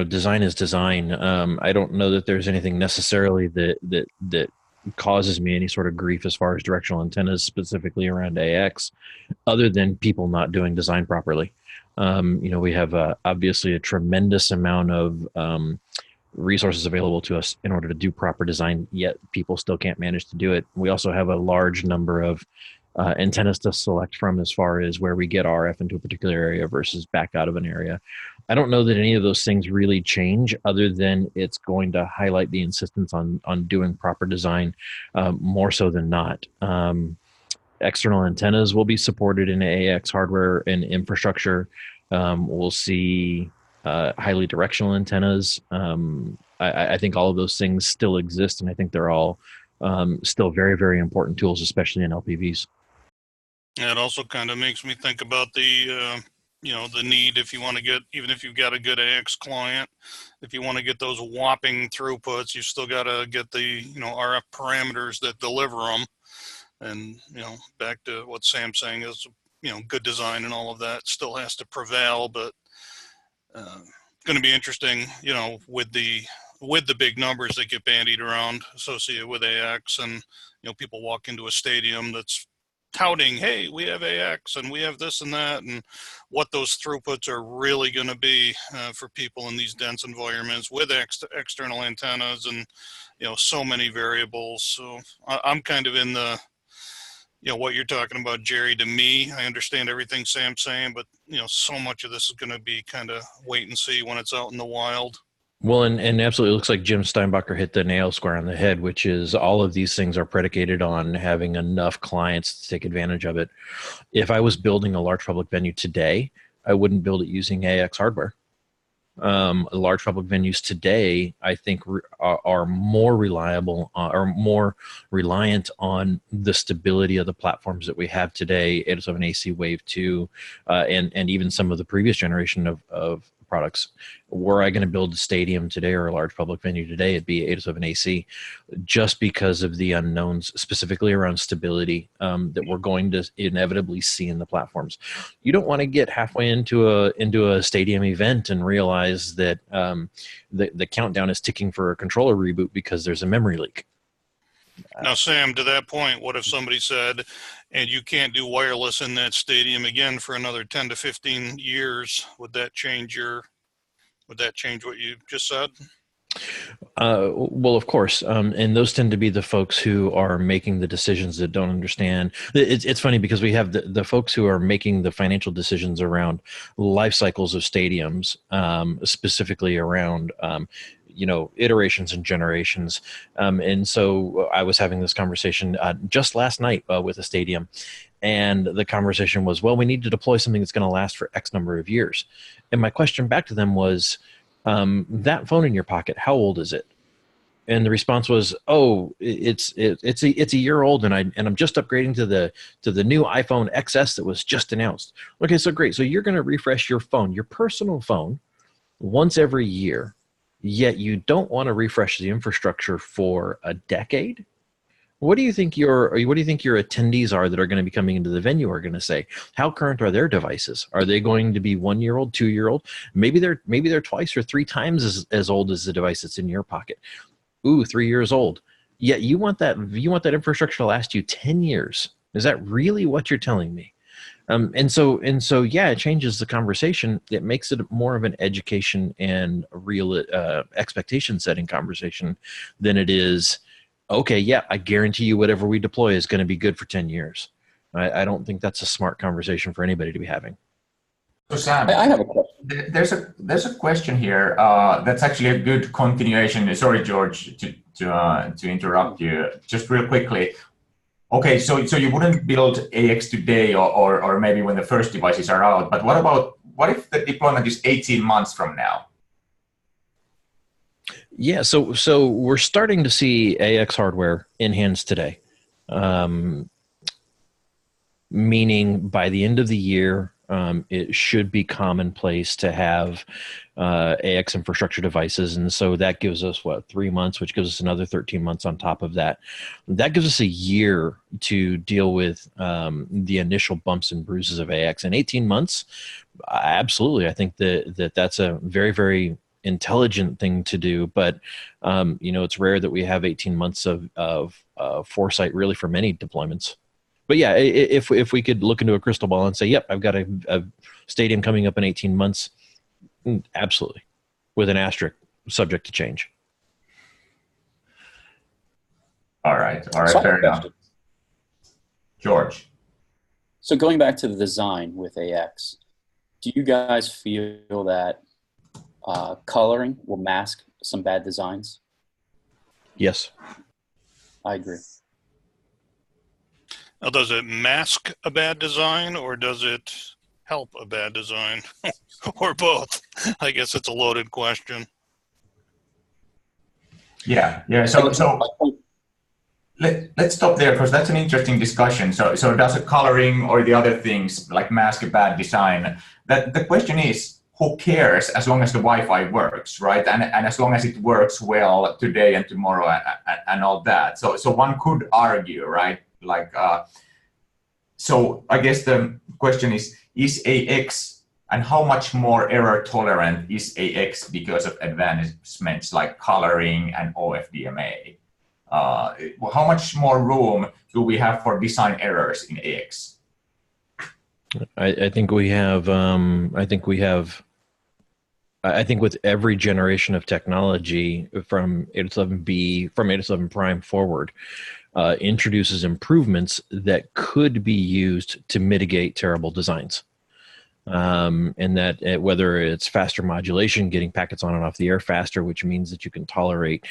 design is design. I don't know that there's anything necessarily that causes me any sort of grief as far as directional antennas specifically around AX, other than people not doing design properly. We have obviously a tremendous amount of resources available to us in order to do proper design, yet people still can't manage to do it. We also have a large number of antennas to select from as far as where we get RF into a particular area versus back out of an area. I don't know that any of those things really change, other than it's going to highlight the insistence on doing proper design more so than not. External antennas will be supported in AX hardware and infrastructure. We'll see highly directional antennas. I think all of those things still exist, and I think they're all still very, very important tools, especially in LPVs. Yeah, it also kind of makes me think about the need, if you want to get, even if you've got a good AX client, if you want to get those whopping throughputs, you still got to get the, RF parameters that deliver them. And, back to what Sam's saying is, good design and all of that still has to prevail, but going to be interesting, with the big numbers that get bandied around associated with AX, and, people walk into a stadium that's touting, hey, we have AX and we have this and that, and what those throughputs are really going to be for people in these dense environments with external antennas and, so many variables. So I'm kind of in the, what you're talking about, Jerry. To me, I understand everything Sam's saying, but, so much of this is going to be kind of wait and see when it's out in the wild. Well, and absolutely, it looks like Jim Steinbacher hit the nail square on the head, which is all of these things are predicated on having enough clients to take advantage of it. If I was building a large public venue today, I wouldn't build it using AX hardware. Large public venues today, I think, are more reliable or more reliant on the stability of the platforms that we have today, 807AC Wave 2, and even some of the previous generation of products. Were I going to build a stadium today or a large public venue today, it'd be 807AC, just because of the unknowns, specifically around stability, that we're going to inevitably see in the platforms. You don't want to get halfway into a stadium event and realize that the countdown is ticking for a controller reboot because there's a memory leak. Now, Sam, to that point, what if somebody said, and you can't do wireless in that stadium again for another 10 to 15 years? Would that change what you just said? Well, of course, and those tend to be the folks who are making the decisions that don't understand. It's funny because we have the folks who are making the financial decisions around life cycles of stadiums, specifically around iterations and generations. And so I was having this conversation just last night with a stadium, and the conversation was, well, we need to deploy something that's going to last for X number of years. And my question back to them was, that phone in your pocket, how old is it? And the response was, oh, it's a year old, and I'm just upgrading to the new iPhone XS that was just announced. Okay, so great. So you're going to refresh your phone, your personal phone, once every year, yet you don't want to refresh the infrastructure for a decade? What do you think your attendees are that are going to be coming into the venue are going to say? How current are their devices? Are they going to be 1 year old, 2 year old? Maybe they're twice or three times as old as the device that's in your pocket. Ooh, 3 years old. Yet you want that infrastructure to last you 10 years. Is that really what you're telling me? And so yeah, it changes the conversation. It makes it more of an education and a real expectation setting conversation than it is, okay, yeah, I guarantee you whatever we deploy is going to be good for 10 years. I don't think that's a smart conversation for anybody to be having. So Sam, I have a question. There's a question here that's actually a good continuation. Sorry, George, to interrupt you. Just real quickly. Okay, so you wouldn't build AX today or maybe when the first devices are out, but what if the deployment is 18 months from now? Yeah, so we're starting to see AX hardware in hands today, meaning by the end of the year, it should be commonplace to have AX infrastructure devices. And so that gives us, 3 months, which gives us another 13 months on top of that. That gives us a year to deal with the initial bumps and bruises of AX. In 18 months, absolutely, I think that's a very, very intelligent thing to do. But, it's rare that we have 18 months of foresight really for many deployments. But yeah, if we could look into a crystal ball and say, yep, I've got a stadium coming up in 18 months, absolutely, with an asterisk, subject to change. All right, fair enough. George. So going back to the design with AX, do you guys feel that coloring will mask some bad designs? Yes. I agree. Now, does it mask a bad design, or does it help a bad design, or both? I guess it's a loaded question. Yeah. So let's stop there because that's an interesting discussion. So does a coloring or the other things like mask a bad design? That the question is, who cares as long as the Wi-Fi works, right? And as long as it works well today and tomorrow and all that. So one could argue, right? So I guess the question is AX and how much more error tolerant is AX because of advancements like coloring and OFDMA? How much more room do we have for design errors in AX? I think with every generation of technology from 802.11b, from 802.11 prime forward, introduces improvements that could be used to mitigate terrible designs. And that whether it's faster modulation, getting packets on and off the air faster, which means that you can tolerate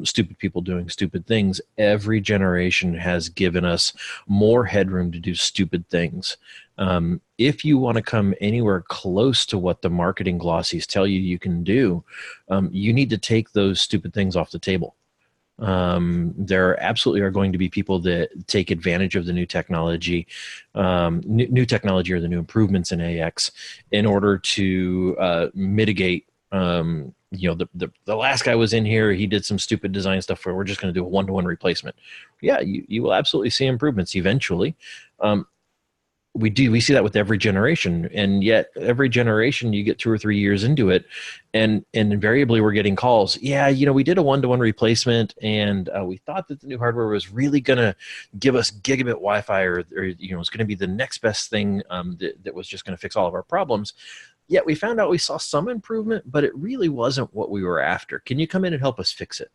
stupid people doing stupid things. Every generation has given us more headroom to do stupid things. If you want to come anywhere close to what the marketing glossies tell you can do, you need to take those stupid things off the table. There absolutely are going to be people that take advantage of the new technology, new technology or the new improvements in AX in order to mitigate. The last guy was in here, he did some stupid design stuff where we're just going to do a one-to-one replacement. Yeah, you will absolutely see improvements eventually. we see that with every generation, and yet every generation you get 2 or 3 years into it, and invariably we're getting calls. Yeah, we did a 1-to-1 replacement, and we thought that the new hardware was really going to give us gigabit Wi-Fi, or it's going to be the next best thing that was just going to fix all of our problems. Yet we found out we saw some improvement, but it really wasn't what we were after. Can you come in and help us fix it?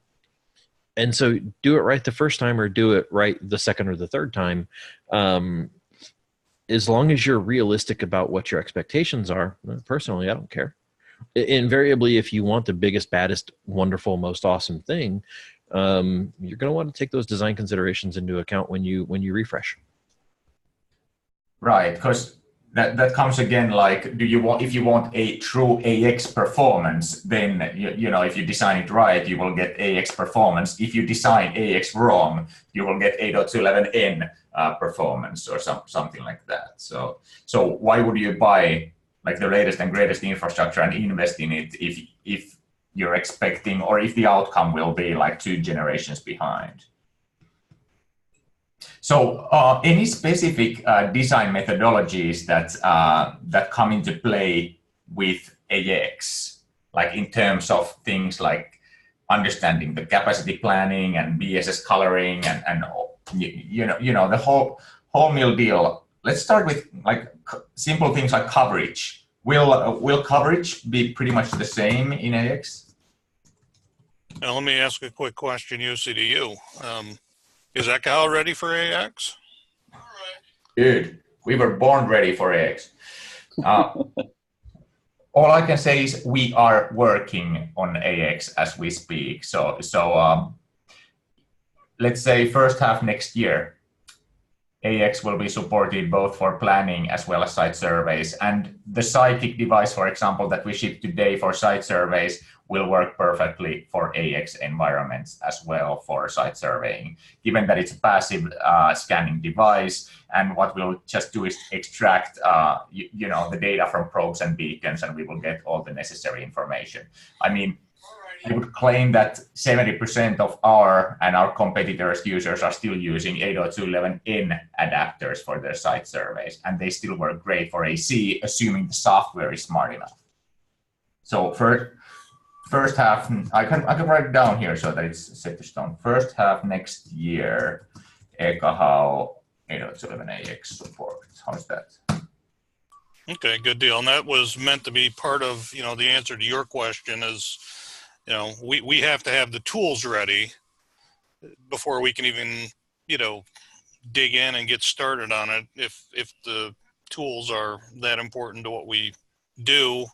And so do it right the first time, or do it right the second or the third time. As long as you're realistic about what your expectations are, personally, I don't care. Invariably, if you want the biggest, baddest, wonderful, most awesome thing, you're going to want to take those design considerations into account when you refresh. Right, because that comes again, like, if you want a true AX performance, then if you design it right, you will get AX performance. If you design AX wrong, you will get 802.11n performance or something like that. So why would you buy like the latest and greatest infrastructure and invest in it if you're expecting, or if the outcome will be like 2 generations behind? So any specific design methodologies that come into play with AX, like in terms of things like understanding the capacity planning and BSS coloring and the whole meal deal. Let's start with like simple things like coverage. Will coverage be pretty much the same in AX? Now let me ask a quick question, Jussi, to you. Is Ekahau ready for AX? Dude, we were born ready for AX. All I can say is we are working on AX as we speak. So let's say first half next year, AX will be supported both for planning as well as site surveys. And the Psychic device, for example, that we ship today for site surveys will work perfectly for AX environments as well for site surveying, given that it's a passive scanning device. And what we'll just do is extract the data from probes and beacons, and we will get all the necessary information. I mean, I would claim that 70% of our and our competitors' users are still using 802.11n adapters for their site surveys, and they still work great for AC, assuming the software is smart enough. So for first half, I can write it down here so that it's set to stone. First half next year, Ekahau 802.11ax support. How's that? Okay, good deal. And that was meant to be part of, the answer to your question is, we have to have the tools ready before we can even, dig in and get started on it. If the tools are that important to what we do,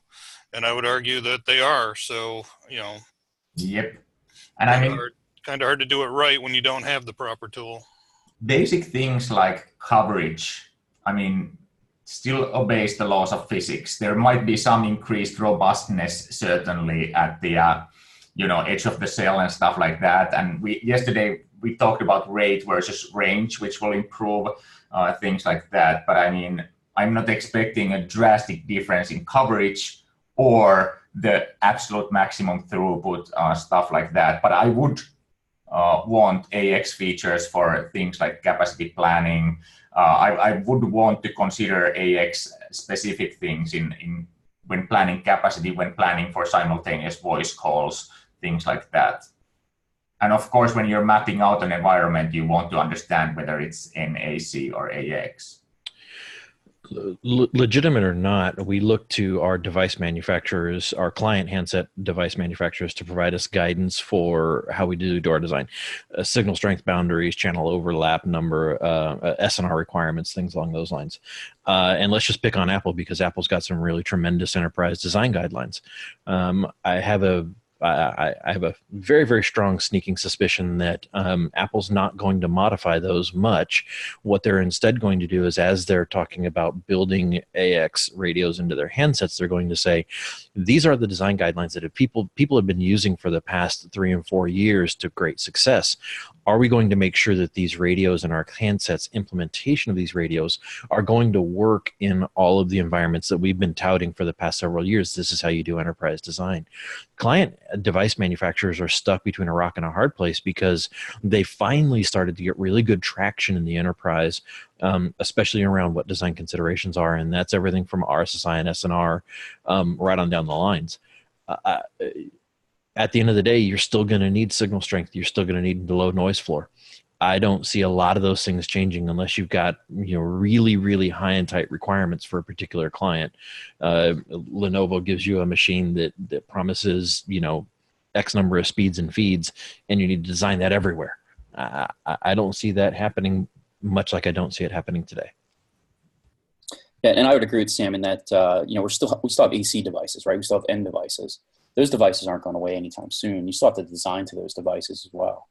and I would argue that they are. So, Yep. And I mean, kind of hard to do it right when you don't have the proper tool. Basic things like coverage, still obeys the laws of physics. There might be some increased robustness, certainly at the edge of the cell and stuff like that. And yesterday we talked about rate versus range, which will improve things like that. But I'm not expecting a drastic difference in coverage or the absolute maximum throughput, stuff like that. But I would want AX features for things like capacity planning. I would want to consider AX specific things when planning capacity, when planning for simultaneous voice calls, things like that. And of course, when you're mapping out an environment, you want to understand whether it's NAC or AX. Legitimate or not, we look to our device manufacturers, our client handset device manufacturers, to provide us guidance for how we do door design, signal strength boundaries, channel overlap number, SNR requirements, things along those lines. And let's just pick on Apple because Apple's got some really tremendous enterprise design guidelines. I have a very, very strong sneaking suspicion that Apple's not going to modify those much. What they're instead going to do is, as they're talking about building AX radios into their handsets, they're going to say, these are the design guidelines that people have been using for the past 3 and 4 years to great success. are we going to make sure that these radios and our handsets implementation of these radios are going to work in all of the environments that we've been touting for the past several years? This is how you do enterprise design. Client device manufacturers are stuck between a rock and a hard place because they finally started to get really good traction in the enterprise, especially around what design considerations are. And that's everything from RSSI and SNR right on down the lines. At the end of the day, you're still going to need signal strength. You're still going to need the low noise floor. I don't see a lot of those things changing unless you've got, you know, really, really high and tight requirements for a particular client. Lenovo gives you a machine that promises, you know, X number of speeds and feeds, and you need to design that everywhere. I don't see that happening, much like I don't see it happening today. Yeah, and I would agree with Sam in that you know, we still have AC devices, right? We still have end devices. Those devices aren't going away anytime soon. You still have to design to those devices as well.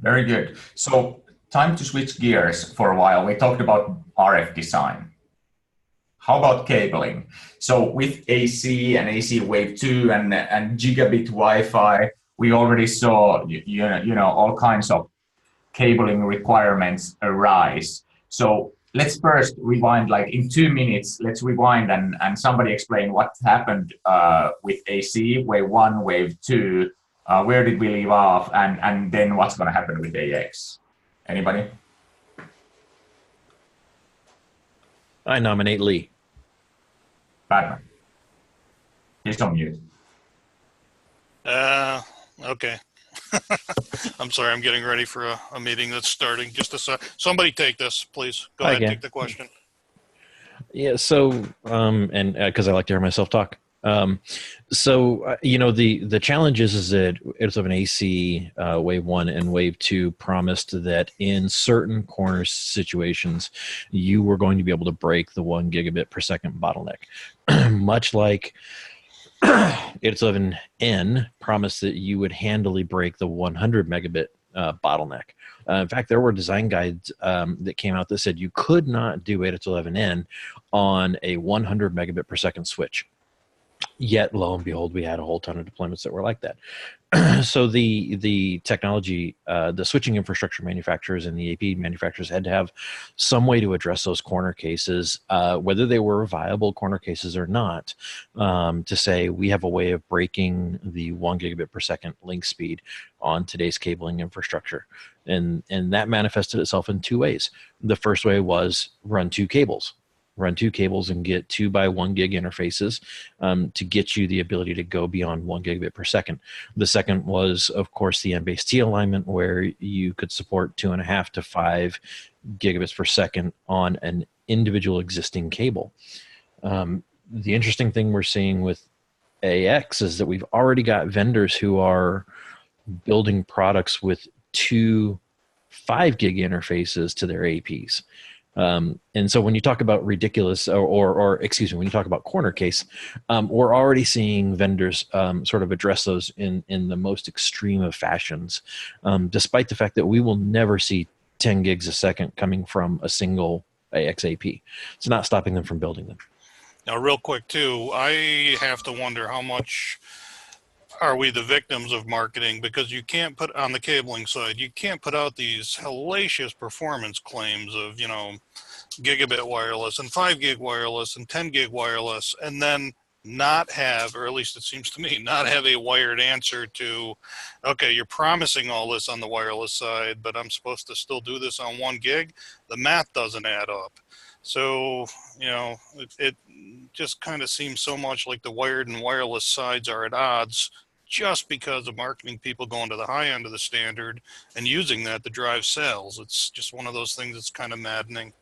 Very good. So time to switch gears for a while. We talked about RF design. How about cabling? So with AC and AC Wave 2 and gigabit Wi-Fi, we already saw you know all kinds of cabling requirements arise. So let's first rewind, like in 2 minutes, let's rewind and somebody explain what happened with AC, Wave 1, Wave 2, where did we leave off, and then what's going to happen with AX? Anybody? I nominate Lee. Badman. He's on mute. Okay. I'm sorry, I'm getting ready for a meeting that's starting. Just a sec. Somebody take this, please. Go ahead, take the question. Yeah, so, and because I like to hear myself talk. You know, the challenge is that it's of an AC Wave 1 and Wave 2 promised that in certain corner situations, you were going to be able to break the 1 gigabit per second bottleneck. Much like 802.11n promised that you would handily break the 100 megabit bottleneck. In fact, there were design guides that came out that said you could not do 802.11n on a 100 megabit per second switch. Yet, lo and behold, we had a whole ton of deployments that were like that. So the technology, the switching infrastructure manufacturers and the AP manufacturers had to have some way to address those corner cases, whether they were viable corner cases or not, to say we have a way of breaking the 1 gigabit per second link speed on today's cabling infrastructure. And that manifested itself in 2 ways. The first way was run 2 cables. Run 2 cables and get 2 by 1 gig interfaces to get you the ability to go beyond 1 gigabit per second. The second was, of course, the N-base T alignment, where you could support 2.5 to 5 gigabits per second on an individual existing cable. The interesting thing we're seeing with AX is that we've already got vendors who are building products with 2 5 gig interfaces to their APs. And so when you talk about ridiculous or excuse me, when you talk about corner case, we're already seeing vendors sort of address those in the most extreme of fashions, despite the fact that we will never see 10 gigs a second coming from a single AXAP. It's not stopping them from building them. Now, real quick, too, I have to wonder how much are we the victims of marketing, because you can't put on the cabling side, you can't put out these hellacious performance claims of, you know, gigabit wireless and 5 gig wireless and 10 gig wireless, and then not have, or at least it seems to me, not have a wired answer to, okay, you're promising all this on the wireless side, but I'm supposed to still do this on 1 gig. The math doesn't add up. So, you know, it just kind of seems so much like the wired and wireless sides are at odds, just because of marketing people going to the high end of the standard and using that to drive sales. It's just one of those things that's kind of maddening.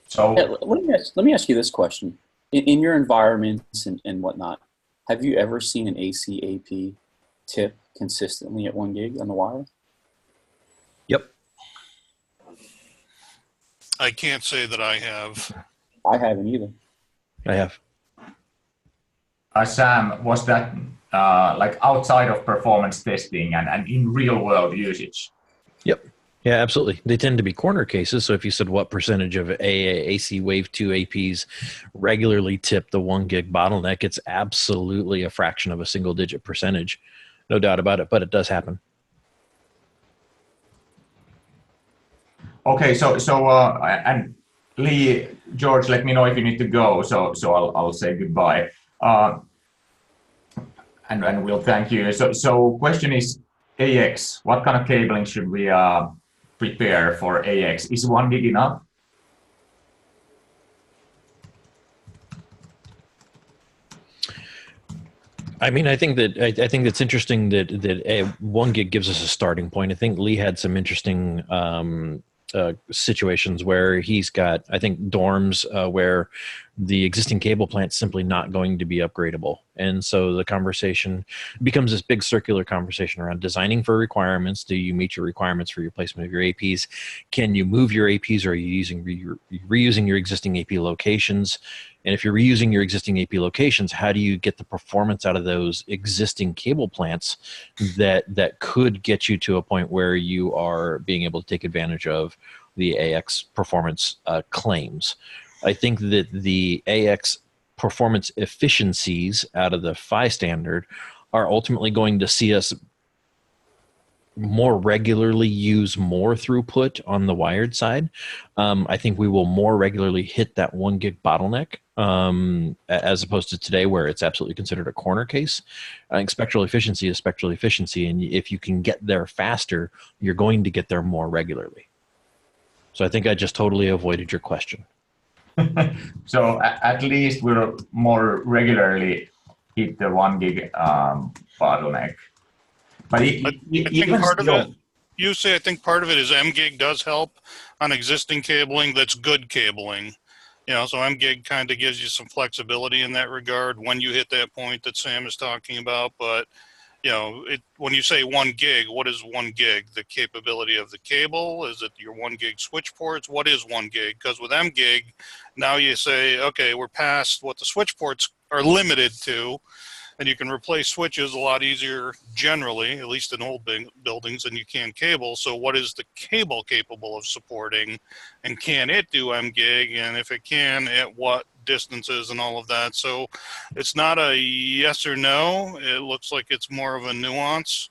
So Yeah, let me ask you this question. In your environments and whatnot, have you ever seen an ACAP tip consistently at 1 gig on the wire? Yep. I can't say that I have. I haven't either. I have. Sam, was that like outside of performance testing and in real world usage? Yep. Yeah, absolutely. They tend to be corner cases. So if you said what percentage of AC Wave 2 APs regularly tip the 1 gig bottleneck, it's absolutely a fraction of a single digit percentage. No doubt about it, but it does happen. Okay, and Lee, George, let me know if you need to go. So I'll say goodbye. And we'll thank you. So question is AX. What kind of cabling should we prepare for AX? Is 1 gig enough? I mean, I think it's interesting that 1 gig gives us a starting point. I think Lee had some interesting situations where he's got, I think, dorms where the existing cable plant's simply not going to be upgradable. And so the conversation becomes this big circular conversation around designing for requirements. Do you meet your requirements for your placement of your APs? Can you move your APs, or are you reusing your existing AP locations? And if you're reusing your existing AP locations, how do you get the performance out of those existing cable plants that could get you to a point where you are being able to take advantage of the AX performance claims? I think that the AX performance efficiencies out of the PHY standard are ultimately going to see us more regularly use more throughput on the wired side. I think we will more regularly hit that 1 gig bottleneck as opposed to today where it's absolutely considered a corner case. I think spectral efficiency is spectral efficiency, and if you can get there faster, you're going to get there more regularly. So I think I just totally avoided your question. So at least we'll more regularly hit the 1 gig bottleneck. But I think part of it, you say, I think part of it is MGig does help on existing cabling that's good cabling. You know, so MGig kind of gives you some flexibility in that regard when you hit that point that Sam is talking about. But, you know, when you say 1 gig, what is 1 gig? The capability of the cable? Is it your 1 gig switch ports? What is 1 gig? Because with MGig, now you say, okay, we're past what the switch ports are limited to. And you can replace switches a lot easier generally, at least in old buildings, than you can cable. So what is the cable capable of supporting? And can it do MGig? And if it can, at what distances and all of that? So it's not a yes or no. It looks like it's more of a nuanced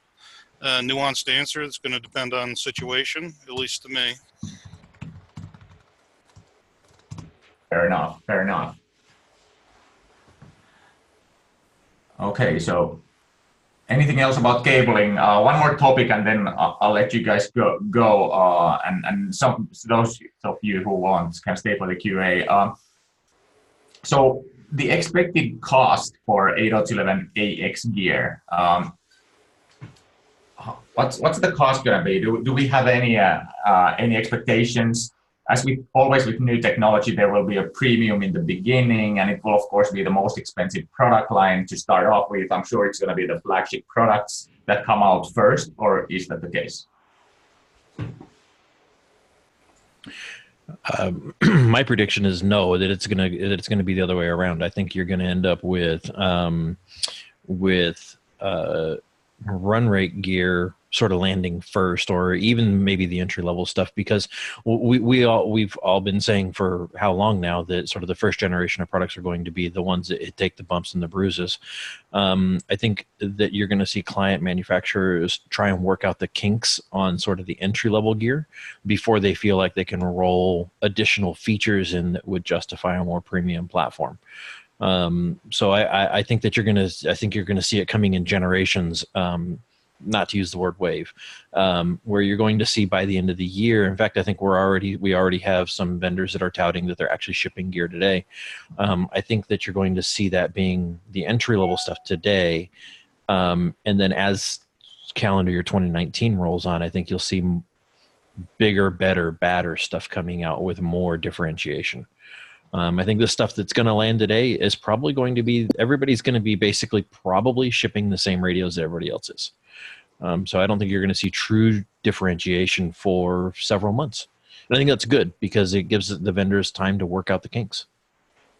answer. It's going to depend on the situation, at least to me. Fair enough. Fair enough. Okay, so anything else about cabling? One more topic, and then I'll let you guys go. And those of you who want can stay for the QA. So the expected cost for 802.11 AX gear. What's the cost going to be? Do we have any expectations? As with always with new technology, there will be a premium in the beginning, and it will of course be the most expensive product line to start off with. I'm sure it's going to be the flagship products that come out first, or is that the case? My prediction is no, that it's gonna be the other way around. I think you're going to end up with run rate gear sort of landing first, or even maybe the entry level stuff, because we've all been saying for how long now that sort of the first generation of products are going to be the ones that take the bumps and the bruises. I think that you're going to see client manufacturers try and work out the kinks on sort of the entry level gear before they feel like they can roll additional features in that would justify a more premium platform. So I think that you're going to see it coming in generations, not to use the word wave, where you're going to see by the end of the year. In fact, I think we already have some vendors that are touting that they're actually shipping gear today. I think that you're going to see that being the entry level stuff today. And then as calendar year 2019 rolls on, I think you'll see bigger, better, badder stuff coming out with more differentiation. I think the stuff that's going to land today is probably going to be, everybody's going to be basically probably shipping the same radios that everybody else is. So I don't think you're going to see true differentiation for several months. And I think that's good because it gives the vendors time to work out the kinks.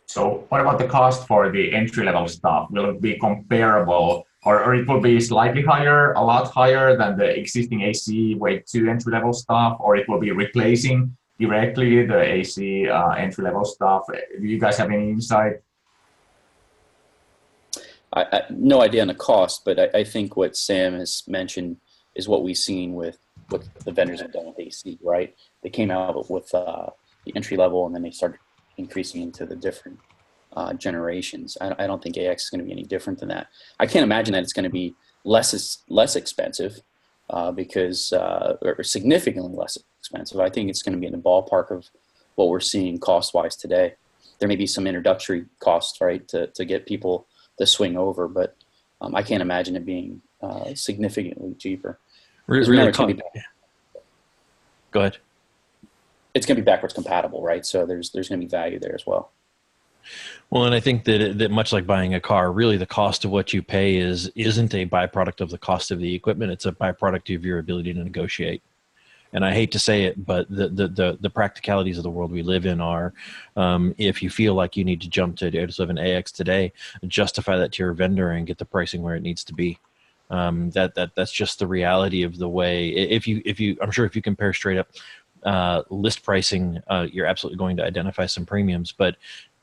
So what about the cost for the entry-level stuff? Will it be comparable or it will be slightly higher, a lot higher than the existing AC Wave 2 entry-level stuff, or it will be replacing directly the AC entry-level stuff. Do you guys have any insight? I no idea on the cost, but I think what Sam has mentioned is what we've seen with what the vendors have done with AC, right? They came out with the entry level, and then they started increasing into the different generations. I don't think AX is going to be any different than that. I can't imagine that it's going to be less expensive because or significantly less expensive. I think it's going to be in the ballpark of what we're seeing cost-wise today. There may be some introductory costs, right, to get people to swing over, but I can't imagine it being significantly cheaper. Really, go ahead. It's going to be backwards compatible, right? So there's going to be value there as well. Well, and I think that much like buying a car, really the cost of what you pay isn't a byproduct of the cost of the equipment. It's a byproduct of your ability to negotiate. And I hate to say it, but the practicalities of the world we live in are, if you feel like you need to jump to 807 AX today, justify that to your vendor and get the pricing where it needs to be. That's just the reality of the way. If you, I'm sure if you compare straight up list pricing, you're absolutely going to identify some premiums. But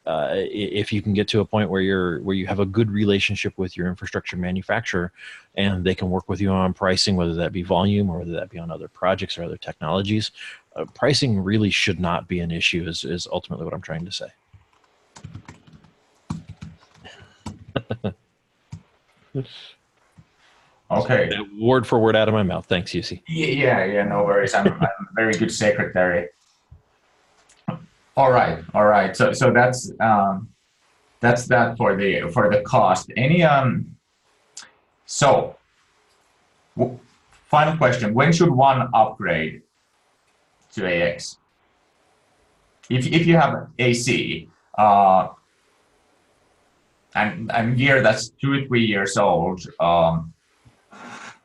if you can get to a point where you have a good relationship with your infrastructure manufacturer, and they can work with you on pricing, whether that be volume or whether that be on other projects or other technologies, pricing really should not be an issue. Is ultimately what I'm trying to say. Okay. Word for word out of my mouth. Thanks, Jussi. Yeah, no worries. I'm a very good secretary. All right. So that's that for the cost. Any so final question: when should one upgrade to AX? If you have AC and gear that's 2 or 3 years old,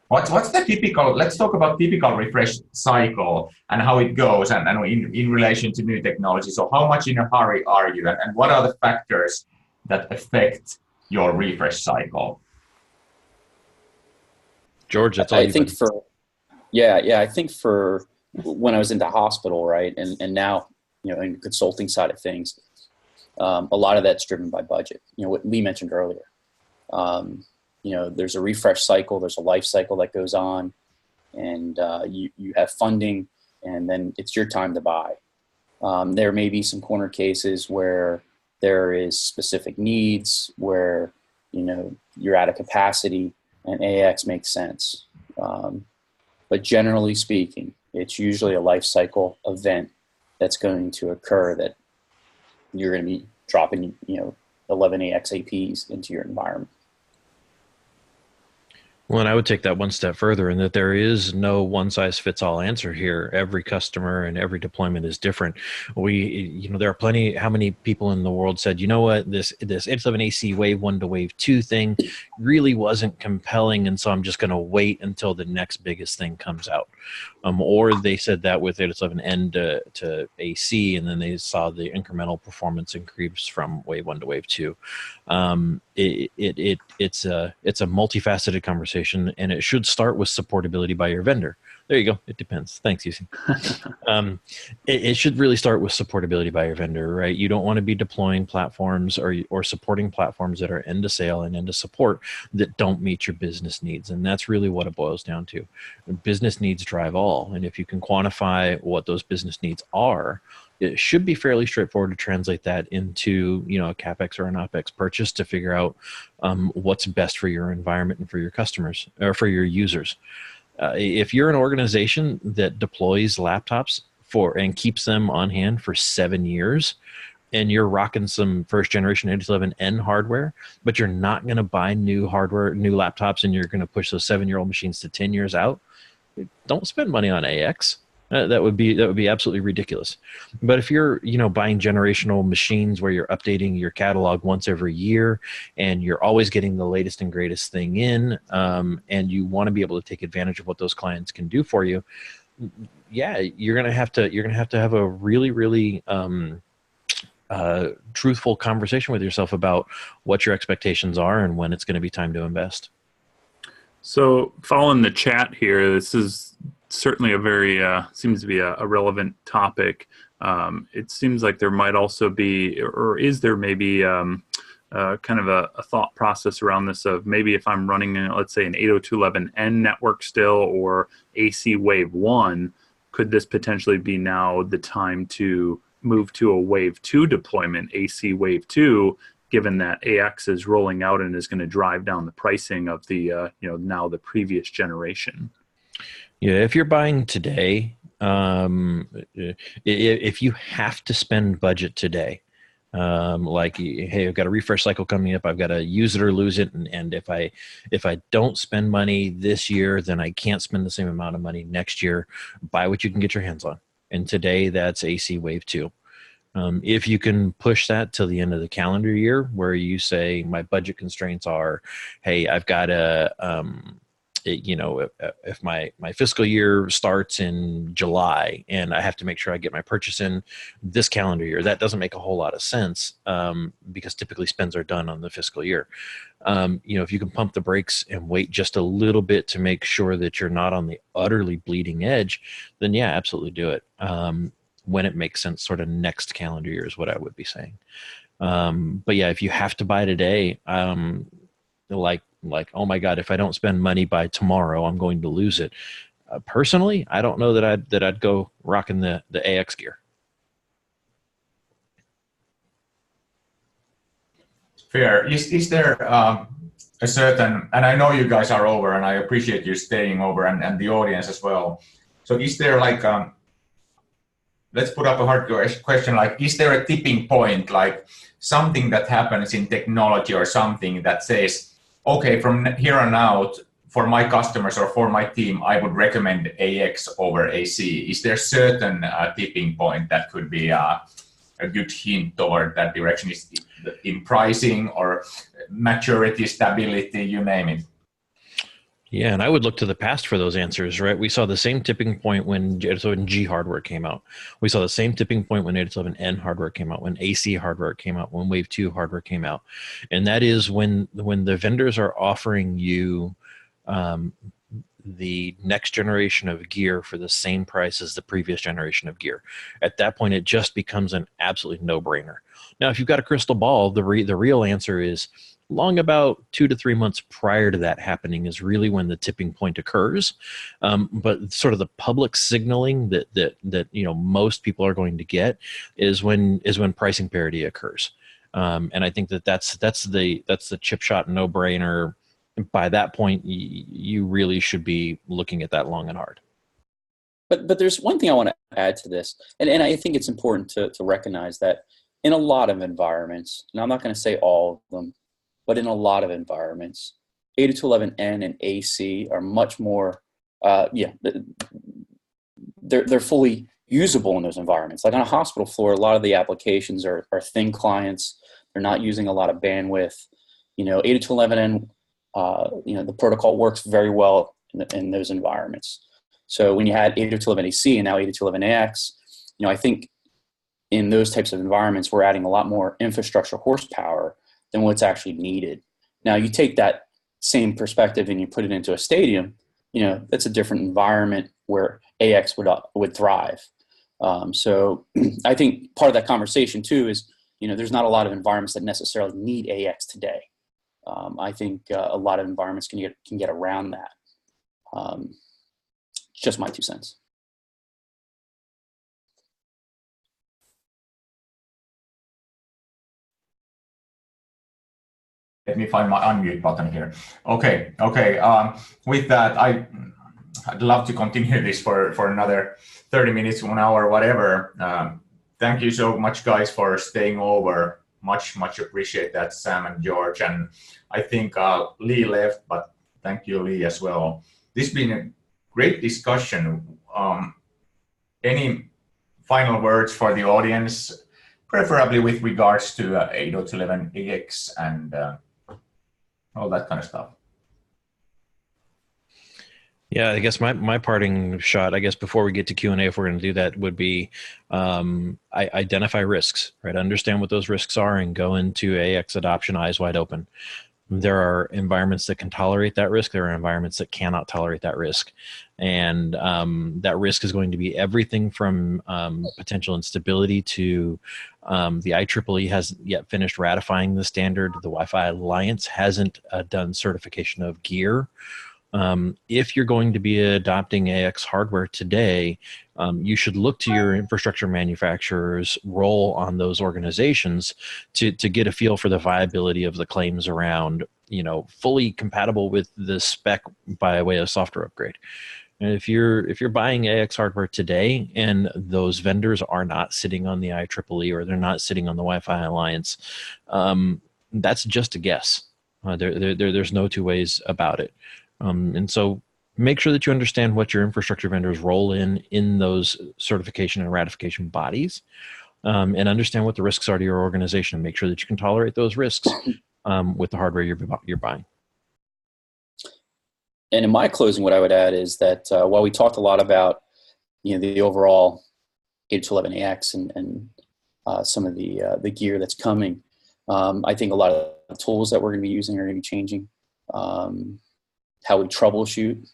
what's the typical, let's talk about typical refresh cycle and how it goes and in relation to new technology. So how much in a hurry are you, and what are the factors that affect your refresh cycle? George, that's all I think I think for when I was in the hospital, right, and now, in the consulting side of things, a lot of that's driven by budget. What Lee mentioned earlier. There's a refresh cycle, there's a life cycle that goes on, and you have funding, and then it's your time to buy. There may be some corner cases where there is specific needs, where you're out of capacity, and AX makes sense. But generally speaking, it's usually a life cycle event that's going to occur that you're going to be dropping 11 AX APs into your environment. Well, and I would take that one step further in that there is no one-size-fits-all answer here. Every customer and every deployment is different. There are plenty. How many people in the world said, you know what, this 807 AC Wave 1 to Wave 2 thing really wasn't compelling, and so I'm just going to wait until the next biggest thing comes out. Or they said that with 807N to AC, and then they saw the incremental performance increase from Wave 1 to Wave 2. It's a multifaceted conversation, and it should start with supportability by your vendor. There you go. It depends. Thanks, Jussi. It should really start with supportability by your vendor, right? You don't want to be deploying platforms or supporting platforms that are end of sale and end of support that don't meet your business needs. And that's really what it boils down to. Business needs drive all. And if you can quantify what those business needs are, it should be fairly straightforward to translate that into, a CapEx or an OpEx purchase to figure out what's best for your environment and for your customers or for your users. If you're an organization that deploys laptops and keeps them on hand for 7 years, and you're rocking some first generation 811N hardware, but you're not going to buy new hardware, new laptops, and you're going to push those 7-year-old machines to 10 years out, don't spend money on AX. That would be absolutely ridiculous. But if you're buying generational machines where you're updating your catalog once every year, and you're always getting the latest and greatest thing in, and you want to be able to take advantage of what those clients can do for you, you're gonna have to have a really, really truthful conversation with yourself about what your expectations are and when it's going to be time to invest. So following the chat here, this is certainly a very, seems to be a relevant topic. It seems like there might also be, or is there maybe kind of a thought process around this of maybe if I'm running, let's say, an 802.11n network still or AC Wave 1, could this potentially be now the time to move to a Wave 2 deployment, AC Wave 2, given that AX is rolling out and is going to drive down the pricing of the, now the previous generation? Yeah, if you're buying today, if you have to spend budget today, like, hey, I've got a refresh cycle coming up, I've got to use it or lose it, and if I don't spend money this year, then I can't spend the same amount of money next year. Buy what you can get your hands on, and today that's AC Wave 2. If you can push that till the end of the calendar year, where you say my budget constraints are, hey, I've got to, if my fiscal year starts in July and I have to make sure I get my purchase in this calendar year, that doesn't make a whole lot of sense, because typically spends are done on the fiscal year. If you can pump the brakes and wait just a little bit to make sure that you're not on the utterly bleeding edge, then yeah, absolutely do it. When it makes sense, sort of next calendar year is what I would be saying. But yeah, if you have to buy today, like, oh my God, if I don't spend money by tomorrow, I'm going to lose it. Personally, I don't know that I'd go rocking the AX gear. Fair. Is there a certain, and I know you guys are over, and I appreciate you staying over, and the audience as well. So is there like, let's put up a hard question, like, is there a tipping point, like something that happens in technology or something that says, okay, from here on out, for my customers or for my team, I would recommend AX over AC? Is there a certain tipping point that could be a good hint toward that direction? Is in pricing or maturity, stability, you name it? Yeah, and I would look to the past for those answers, right? We saw the same tipping point when G hardware came out. We saw the same tipping point when 802.11n hardware came out, when AC hardware came out, when Wave 2 hardware came out. And that is when the vendors are offering you the next generation of gear for the same price as the previous generation of gear. At that point, it just becomes an absolute no-brainer. Now, if you've got a crystal ball, the real answer is long about 2 to 3 months prior to that happening is really when the tipping point occurs. But sort of the public signaling that most people are going to get is when pricing parity occurs. And I think that's the chip shot no-brainer. By that point, you really should be looking at that long and hard. But there's one thing I want to add to this, and I think it's important to recognize that in a lot of environments, and I'm not going to say all of them, but in a lot of environments, 802.11n and AC are much more, they're fully usable in those environments. Like on a hospital floor, a lot of the applications are thin clients. They're not using a lot of bandwidth. 802.11n, the protocol works very well in those environments. So when you had 802.11ac and now 802.11ax, I think in those types of environments, we're adding a lot more infrastructure horsepower than what's actually needed. Now you take that same perspective and you put it into a stadium, that's a different environment where AX would thrive. So I think part of that conversation too is, there's not a lot of environments that necessarily need AX today. I think a lot of environments can get around that. Just my 2 cents. Let me find my unmute button here. Okay. With that, I'd love to continue this for another 30 minutes, 1 hour, whatever. Thank you so much, guys, for staying over. Much appreciate that, Sam and George. And I think Lee left, but thank you, Lee, as well. This has been a great discussion. Any final words for the audience, preferably with regards to 802.11ax and all that kind of stuff? Yeah, I guess my parting shot, I guess, before we get to Q&A, if we're going to do that, would be identify risks, right? Understand what those risks are and go into AX adoption eyes wide open. There are environments that can tolerate that risk. There are environments that cannot tolerate that risk. And that risk is going to be everything from potential instability to the IEEE hasn't yet finished ratifying the standard. The Wi-Fi Alliance hasn't done certification of gear. If you're going to be adopting AX hardware today, you should look to your infrastructure manufacturer's role on those organizations to get a feel for the viability of the claims around, fully compatible with the spec by way of software upgrade. And if you're buying AX hardware today and those vendors are not sitting on the IEEE or they're not sitting on the Wi-Fi Alliance, that's just a guess. There's no two ways about it. And so make sure that you understand what your infrastructure vendors role in those certification and ratification bodies, and understand what the risks are to your organization, and make sure that you can tolerate those risks with the hardware you're buying. And in my closing, what I would add is that while we talked a lot about the overall 802.11ax and some of the gear that's coming, I think a lot of the tools that we're going to be using are going to be changing. How we troubleshoot,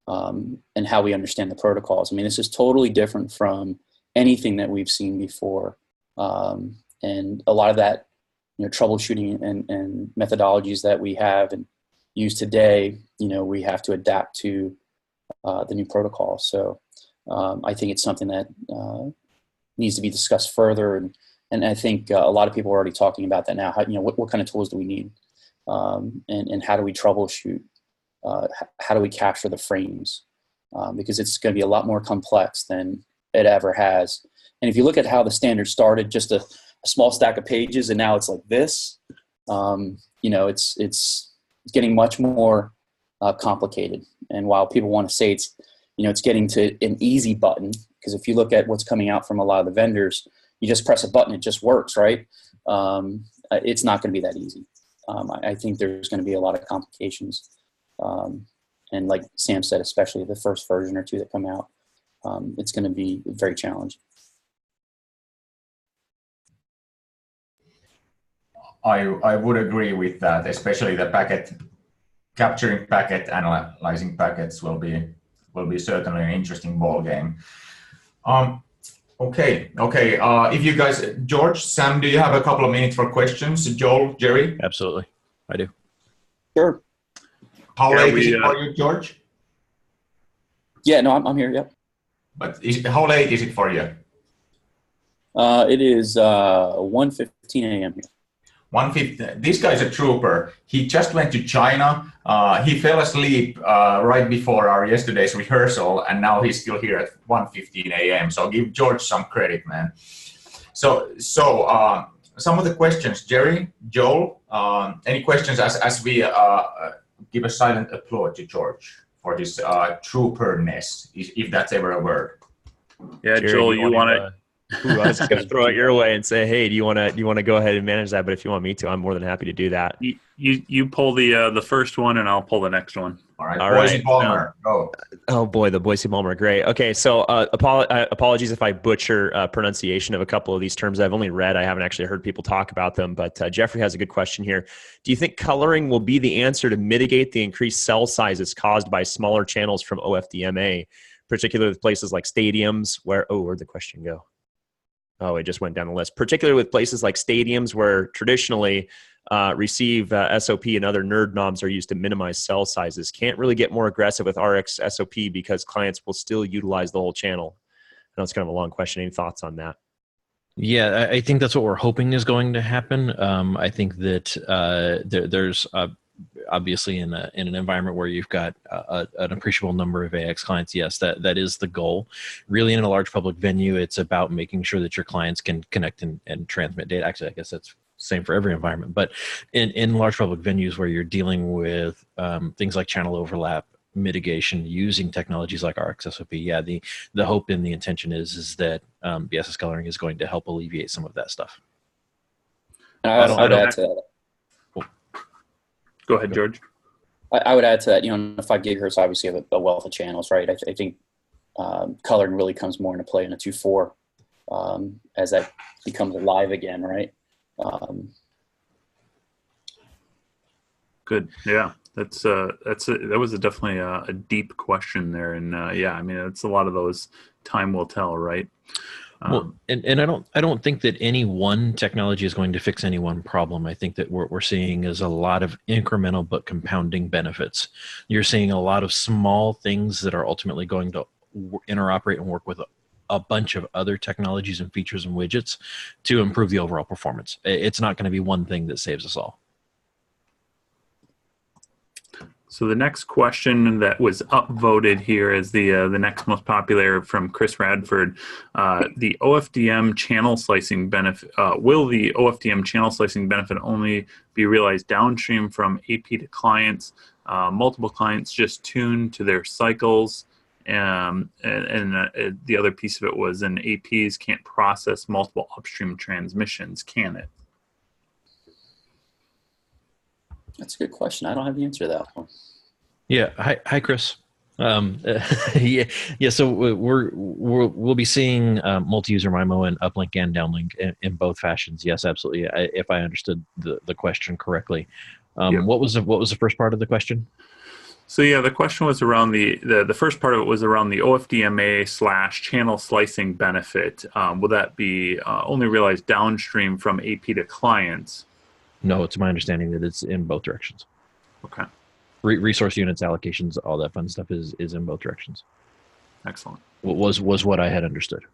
and how we understand the protocols. I mean, this is totally different from anything that we've seen before. And a lot of that, troubleshooting and methodologies that we have and use today, we have to adapt to the new protocol. So I think it's something that needs to be discussed further. And I think a lot of people are already talking about that now. How, what kind of tools do we need? And how do we troubleshoot? How do we capture the frames? Because it's going to be a lot more complex than it ever has. And if you look at how the standard started, just a small stack of pages, and now it's like this, it's getting much more complicated. And while people want to say it's getting to an easy button, because if you look at what's coming out from a lot of the vendors, you just press a button, it just works, right? It's not going to be that easy. I think there's going to be a lot of complications. And like Sam said, especially the first version or two that come out, it's going to be very challenging. I would agree with that, especially the capturing packet, analyzing packets will be certainly an interesting ball game. Okay. If you guys, George, Sam, do you have a couple of minutes for questions? Joel, Jerry? Absolutely, I do. Sure. How late is it for you, George? Yeah, no, I'm here. Yep. But how late is it for you? It is 1:15 a.m. here. 1:15. This guy's a trooper. He just went to China. He fell asleep right before our yesterday's rehearsal, and now he's still here at 1:15 a.m. So give George some credit, man. So some of the questions, Jerry, Joel, any questions as we give a silent applause to George for his trooperness, if that's ever a word. Yeah, Jerry, Joel, you want to? I was going to throw it your way and say, hey, do you want to go ahead and manage that? But if you want me to, I'm more than happy to do that. You pull the first one, and I'll pull the next one. All right, Boise Palmer, go. Oh boy, the Boise Palmer, great. Okay, so apologies if I butcher pronunciation of a couple of these terms I've only read. I haven't actually heard people talk about them, but Jeffrey has a good question here. Do you think coloring will be the answer to mitigate the increased cell sizes caused by smaller channels from OFDMA, particularly with places like stadiums where, where'd the question go? Oh, it just went down the list. Particularly with places like stadiums where traditionally receive SOP and other nerd knobs are used to minimize cell sizes. Can't really get more aggressive with RX SOP because clients will still utilize the whole channel. I know it's kind of a long question. Any thoughts on that? Yeah, I think that's what we're hoping is going to happen. I think that there's obviously in an environment where you've got an appreciable number of AX clients, yes, that is the goal. Really, in a large public venue, it's about making sure that your clients can connect and transmit data. Actually, I guess that's the same for every environment. But in large public venues where you're dealing with things like channel overlap, mitigation using technologies like RxSOP, yeah, the hope and the intention is that BSS Coloring is going to help alleviate some of that stuff. And I would add to that. Go ahead, George. I would add to that, 5 gigahertz obviously have a wealth of channels, right? I think coloring really comes more into play in a 2.4 as that becomes alive again, right? Good. Yeah. That was definitely a deep question there. And yeah, I mean, it's a lot of those time will tell, right? Well, and I don't think that any one technology is going to fix any one problem. I think that what we're seeing is a lot of incremental but compounding benefits. You're seeing a lot of small things that are ultimately going to interoperate and work with a bunch of other technologies and features and widgets to improve the overall performance. It's not going to be one thing that saves us all. So the next question that was upvoted here as the next most popular from Chris Radford, the OFDM channel slicing benefit. Will the OFDM channel slicing benefit only be realized downstream from AP to clients? Multiple clients just tune to their cycles, and the other piece of it was, an APs can't process multiple upstream transmissions, can it? That's a good question. I don't have the answer to that one. Yeah. Hi, Chris. Yeah. So we'll be seeing multi-user MIMO and uplink and downlink in both fashions. Yes, absolutely. If I understood the question correctly. Yep. What was the first part of the question? So yeah, the question was around the first part of it was around the OFDMA / channel slicing benefit. Will that be only realized downstream from AP to clients? No, it's my understanding that it's in both directions. Okay. Resource units, allocations, all that fun stuff is in both directions. Excellent. Was what I had understood.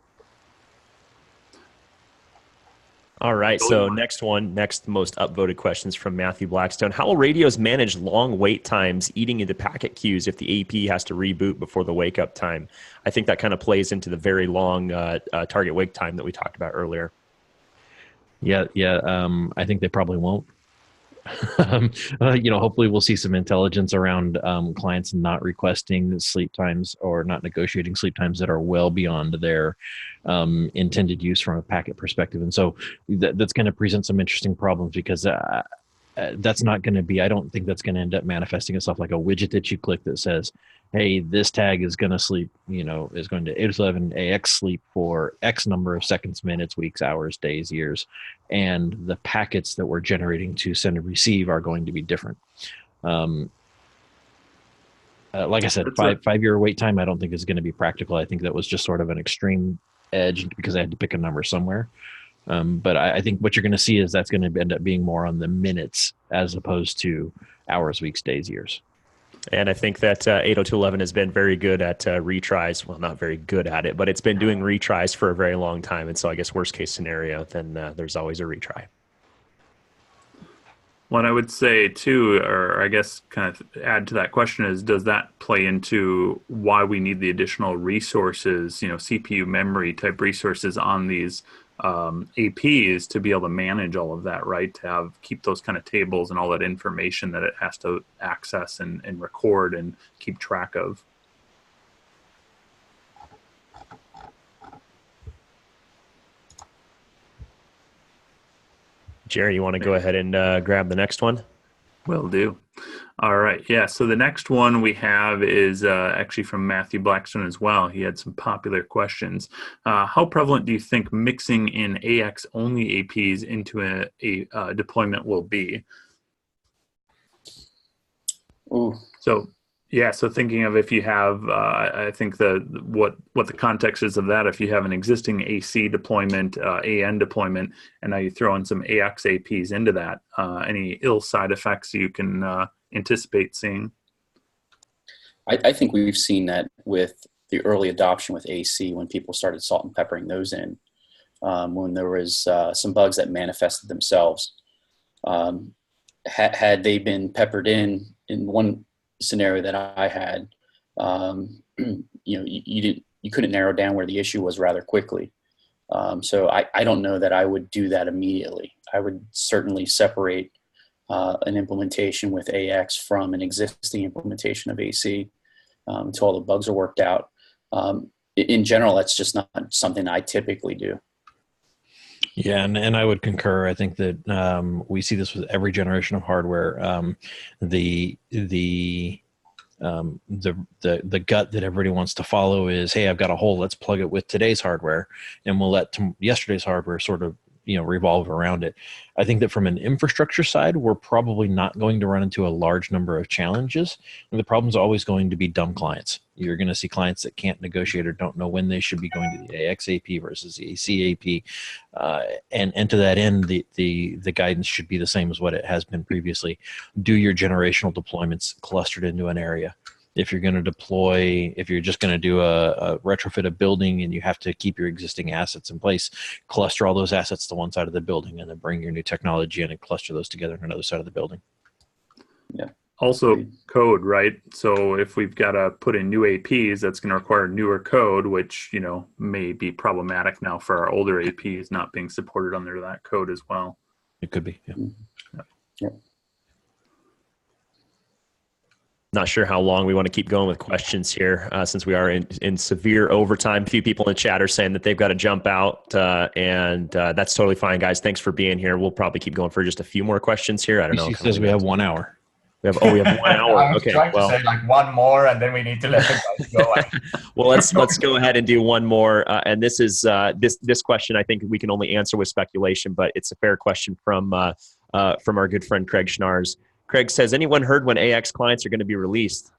All right, so next most upvoted questions from Matthew Blackstone. How will radios manage long wait times eating into packet queues if the AP has to reboot before the wake up time? I think that kind of plays into the very long target wake time that we talked about earlier. Yeah. I think they probably won't. Hopefully we'll see some intelligence around clients not requesting sleep times or not negotiating sleep times that are well beyond their intended use from a packet perspective. And so that's going to present some interesting problems because that's not going to be, I don't think that's going to end up manifesting itself like a widget that you click that says, hey, this tag is going to sleep, is going to 811 AX sleep for X number of seconds, minutes, weeks, hours, days, years. And the packets that we're generating to send and receive are going to be different. Like I said, five-year wait time, I don't think is going to be practical. I think that was just sort of an extreme edge because I had to pick a number somewhere. But I think what you're going to see is that's going to end up being more on the minutes as opposed to hours, weeks, days, years. And I think that 802.11 has been very good at retries. Well, not very good at it, but it's been doing retries for a very long time. And so I guess worst case scenario, then there's always a retry. What I would say too, or I guess kind of add to that question is, does that play into why we need the additional resources, CPU memory type resources on these APs to be able to manage all of that, right? To keep those kind of tables and all that information that it has to access and record and keep track of. Jerry, you want to go ahead and grab the next one? Will do. All right. Yeah. So the next one we have is actually from Matthew Blackstone as well. He had some popular questions. How prevalent do you think mixing in AX only APs into a deployment will be? Ooh. So yeah. So thinking of if you have, I think what the context is of that. If you have an existing AC deployment, AN deployment, and now you throw in some AX APs into that, any ill side effects you can anticipate seeing? I think we've seen that with the early adoption with AC when people started salt and peppering those in, when there was some bugs that manifested themselves. Had they been peppered in one scenario that I had, you couldn't narrow down where the issue was rather quickly. So I don't know that I would do that immediately. I would certainly separate an implementation with AX from an existing implementation of AC until all the bugs are worked out. In general, that's just not something I typically do. Yeah, and I would concur. I think that we see this with every generation of hardware. The gut that everybody wants to follow is, hey, I've got a hole, let's plug it with today's hardware, and we'll let yesterday's hardware sort of revolve around it. I think that from an infrastructure side, we're probably not going to run into a large number of challenges. And the problem's always going to be dumb clients. You're going to see clients that can't negotiate or don't know when they should be going to the AXAP versus the ACAP. And to that end, the guidance should be the same as what it has been previously. Do your generational deployments clustered into an area. If you're going to deploy, if you're just going to do a retrofit a building and you have to keep your existing assets in place, cluster all those assets to one side of the building and then bring your new technology in and cluster those together on another side of the building. Yeah. Also code, right? So if we've got to put in new APs, that's going to require newer code, which, may be problematic now for our older APs not being supported under that code as well. It could be. Yeah. Yeah. Not sure how long we want to keep going with questions here, since we are in severe overtime. A few people in the chat are saying that they've got to jump out, and that's totally fine, guys. Thanks for being here. We'll probably keep going for just a few more questions here. I don't know. He says we have 1 hour. We have 1 hour. I was Okay. trying to say like one more, and then we need to let the guys go. Well, let's go ahead and do one more. And this is this question. I think we can only answer with speculation, but it's a fair question from our good friend Craig Schnars. Craig says, anyone heard when AX clients are going to be released?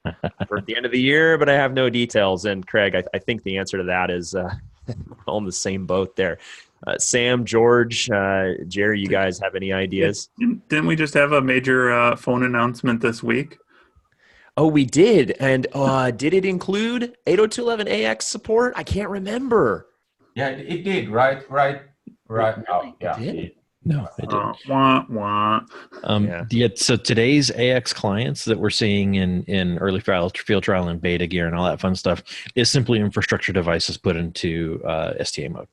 For at the end of the year, but I have no details. And Craig, I think the answer to that is all in the same boat there. Sam, George, Jerry, you guys have any ideas? Didn't we just have a major phone announcement this week? Oh, we did. And did it include 802.11ax support? I can't remember. Yeah, it did. Right. Oh, yeah. It did? No, it didn't. Wah. So today's AX clients that we're seeing in early field trial and beta gear and all that fun stuff is simply infrastructure devices put into STA mode.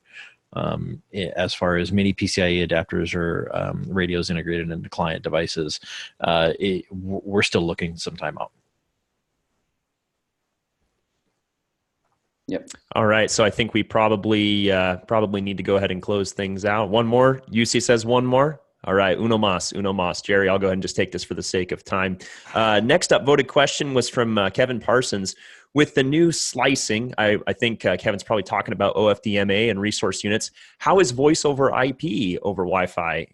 As far as mini PCIe adapters or radios integrated into client devices, we're still looking some time out. Yep. All right. So I think we probably need to go ahead and close things out. One more. UC says one more. All right. Uno mas. Jerry, I'll go ahead and just take this for the sake of time. Next up, voted question was from Kevin Parsons. With the new slicing, I think Kevin's probably talking about OFDMA and resource units. How is voice over IP over Wi-Fi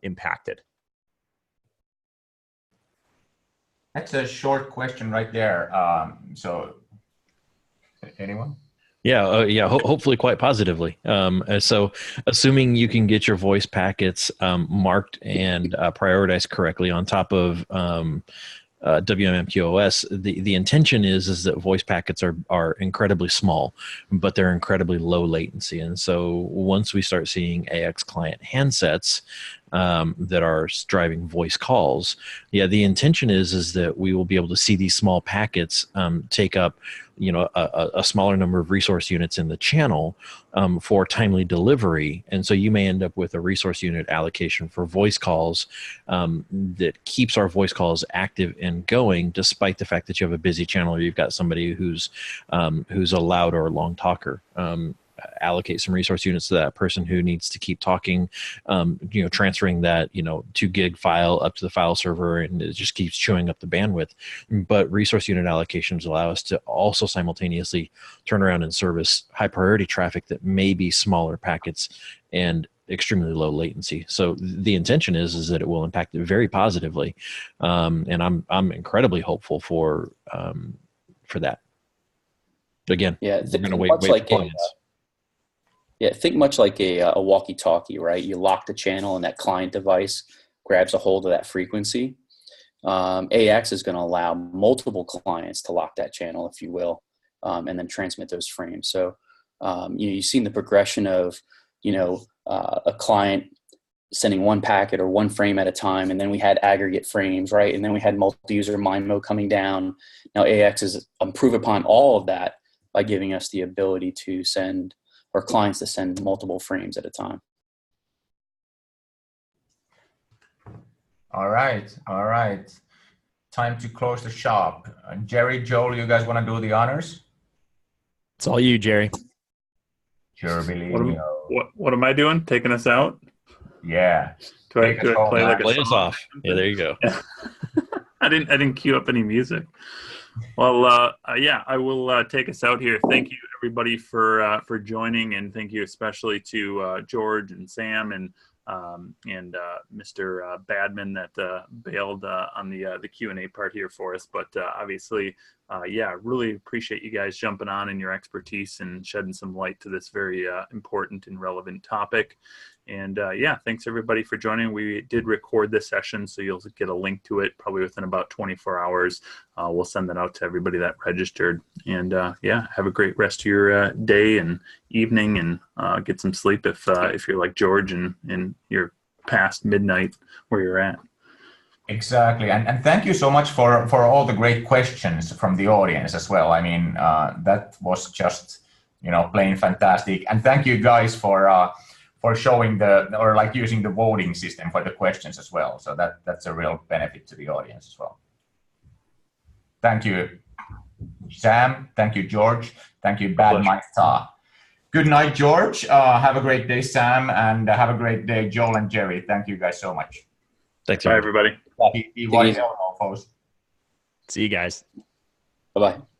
impacted? That's a short question right there. So, anyone? Yeah. Hopefully, quite positively. So, assuming you can get your voice packets marked and prioritized correctly on top of WMMQoS, the intention is that voice packets are incredibly small, but they're incredibly low latency. And so once we start seeing AX client handsets that are driving voice calls, the intention is that we will be able to see these small packets take up a smaller number of resource units in the channel for timely delivery. And so you may end up with a resource unit allocation for voice calls that keeps our voice calls active and going, despite the fact that you have a busy channel or you've got somebody who's a loud or long talker. Allocate some resource units to that person who needs to keep talking, transferring that 2 gig file up to the file server, and it just keeps chewing up the bandwidth. But resource unit allocations allow us to also simultaneously turn around and service high priority traffic that may be smaller packets and extremely low latency. So the intention is that it will impact it very positively, and I'm incredibly hopeful for that. Again, we're going to wait for clients. Think much like a walkie-talkie, right? You lock the channel and that client device grabs a hold of that frequency. AX is going to allow multiple clients to lock that channel, if you will, and then transmit those frames. So, you've seen the progression of, a client sending one packet or one frame at a time, and then we had aggregate frames, right? And then we had multi-user MIMO coming down. Now AX is improve upon all of that by giving us the ability to send, or clients to send, multiple frames at a time. All right. Time to close the shop. Jerry, Joel, you guys want to do the honors? It's all you, Jerry. Sure, believe me. What am I doing? Taking us out? Yeah. Do I play like a play us off? Yeah, there you go. Yeah. I didn't cue up any music. Well, I will take us out here. Thank you, everybody for joining, and thank you especially to George and Sam and Mr. Badman that bailed on the Q&A part here for us. But obviously, yeah, really appreciate you guys jumping on and your expertise and shedding some light to this very important and relevant topic. And yeah, thanks everybody for joining. We did record this session, so you'll get a link to it probably within about 24 hours. We'll send that out to everybody that registered. And yeah, have a great rest of your day and evening, and get some sleep if you're like George and you're past midnight where you're at. Exactly, and thank you so much for all the great questions from the audience as well. I mean, that was just, you know, plain fantastic. And thank you guys for showing using the voting system for the questions as well. So that's a real benefit to the audience as well. Thank you, Sam. Thank you, George. Thank you, Badman. Good night, George. Have a great day, Sam, and have a great day, Joel and Jerry. Thank you guys so much. Thanks, Bye, everybody. See you guys. Bye-bye.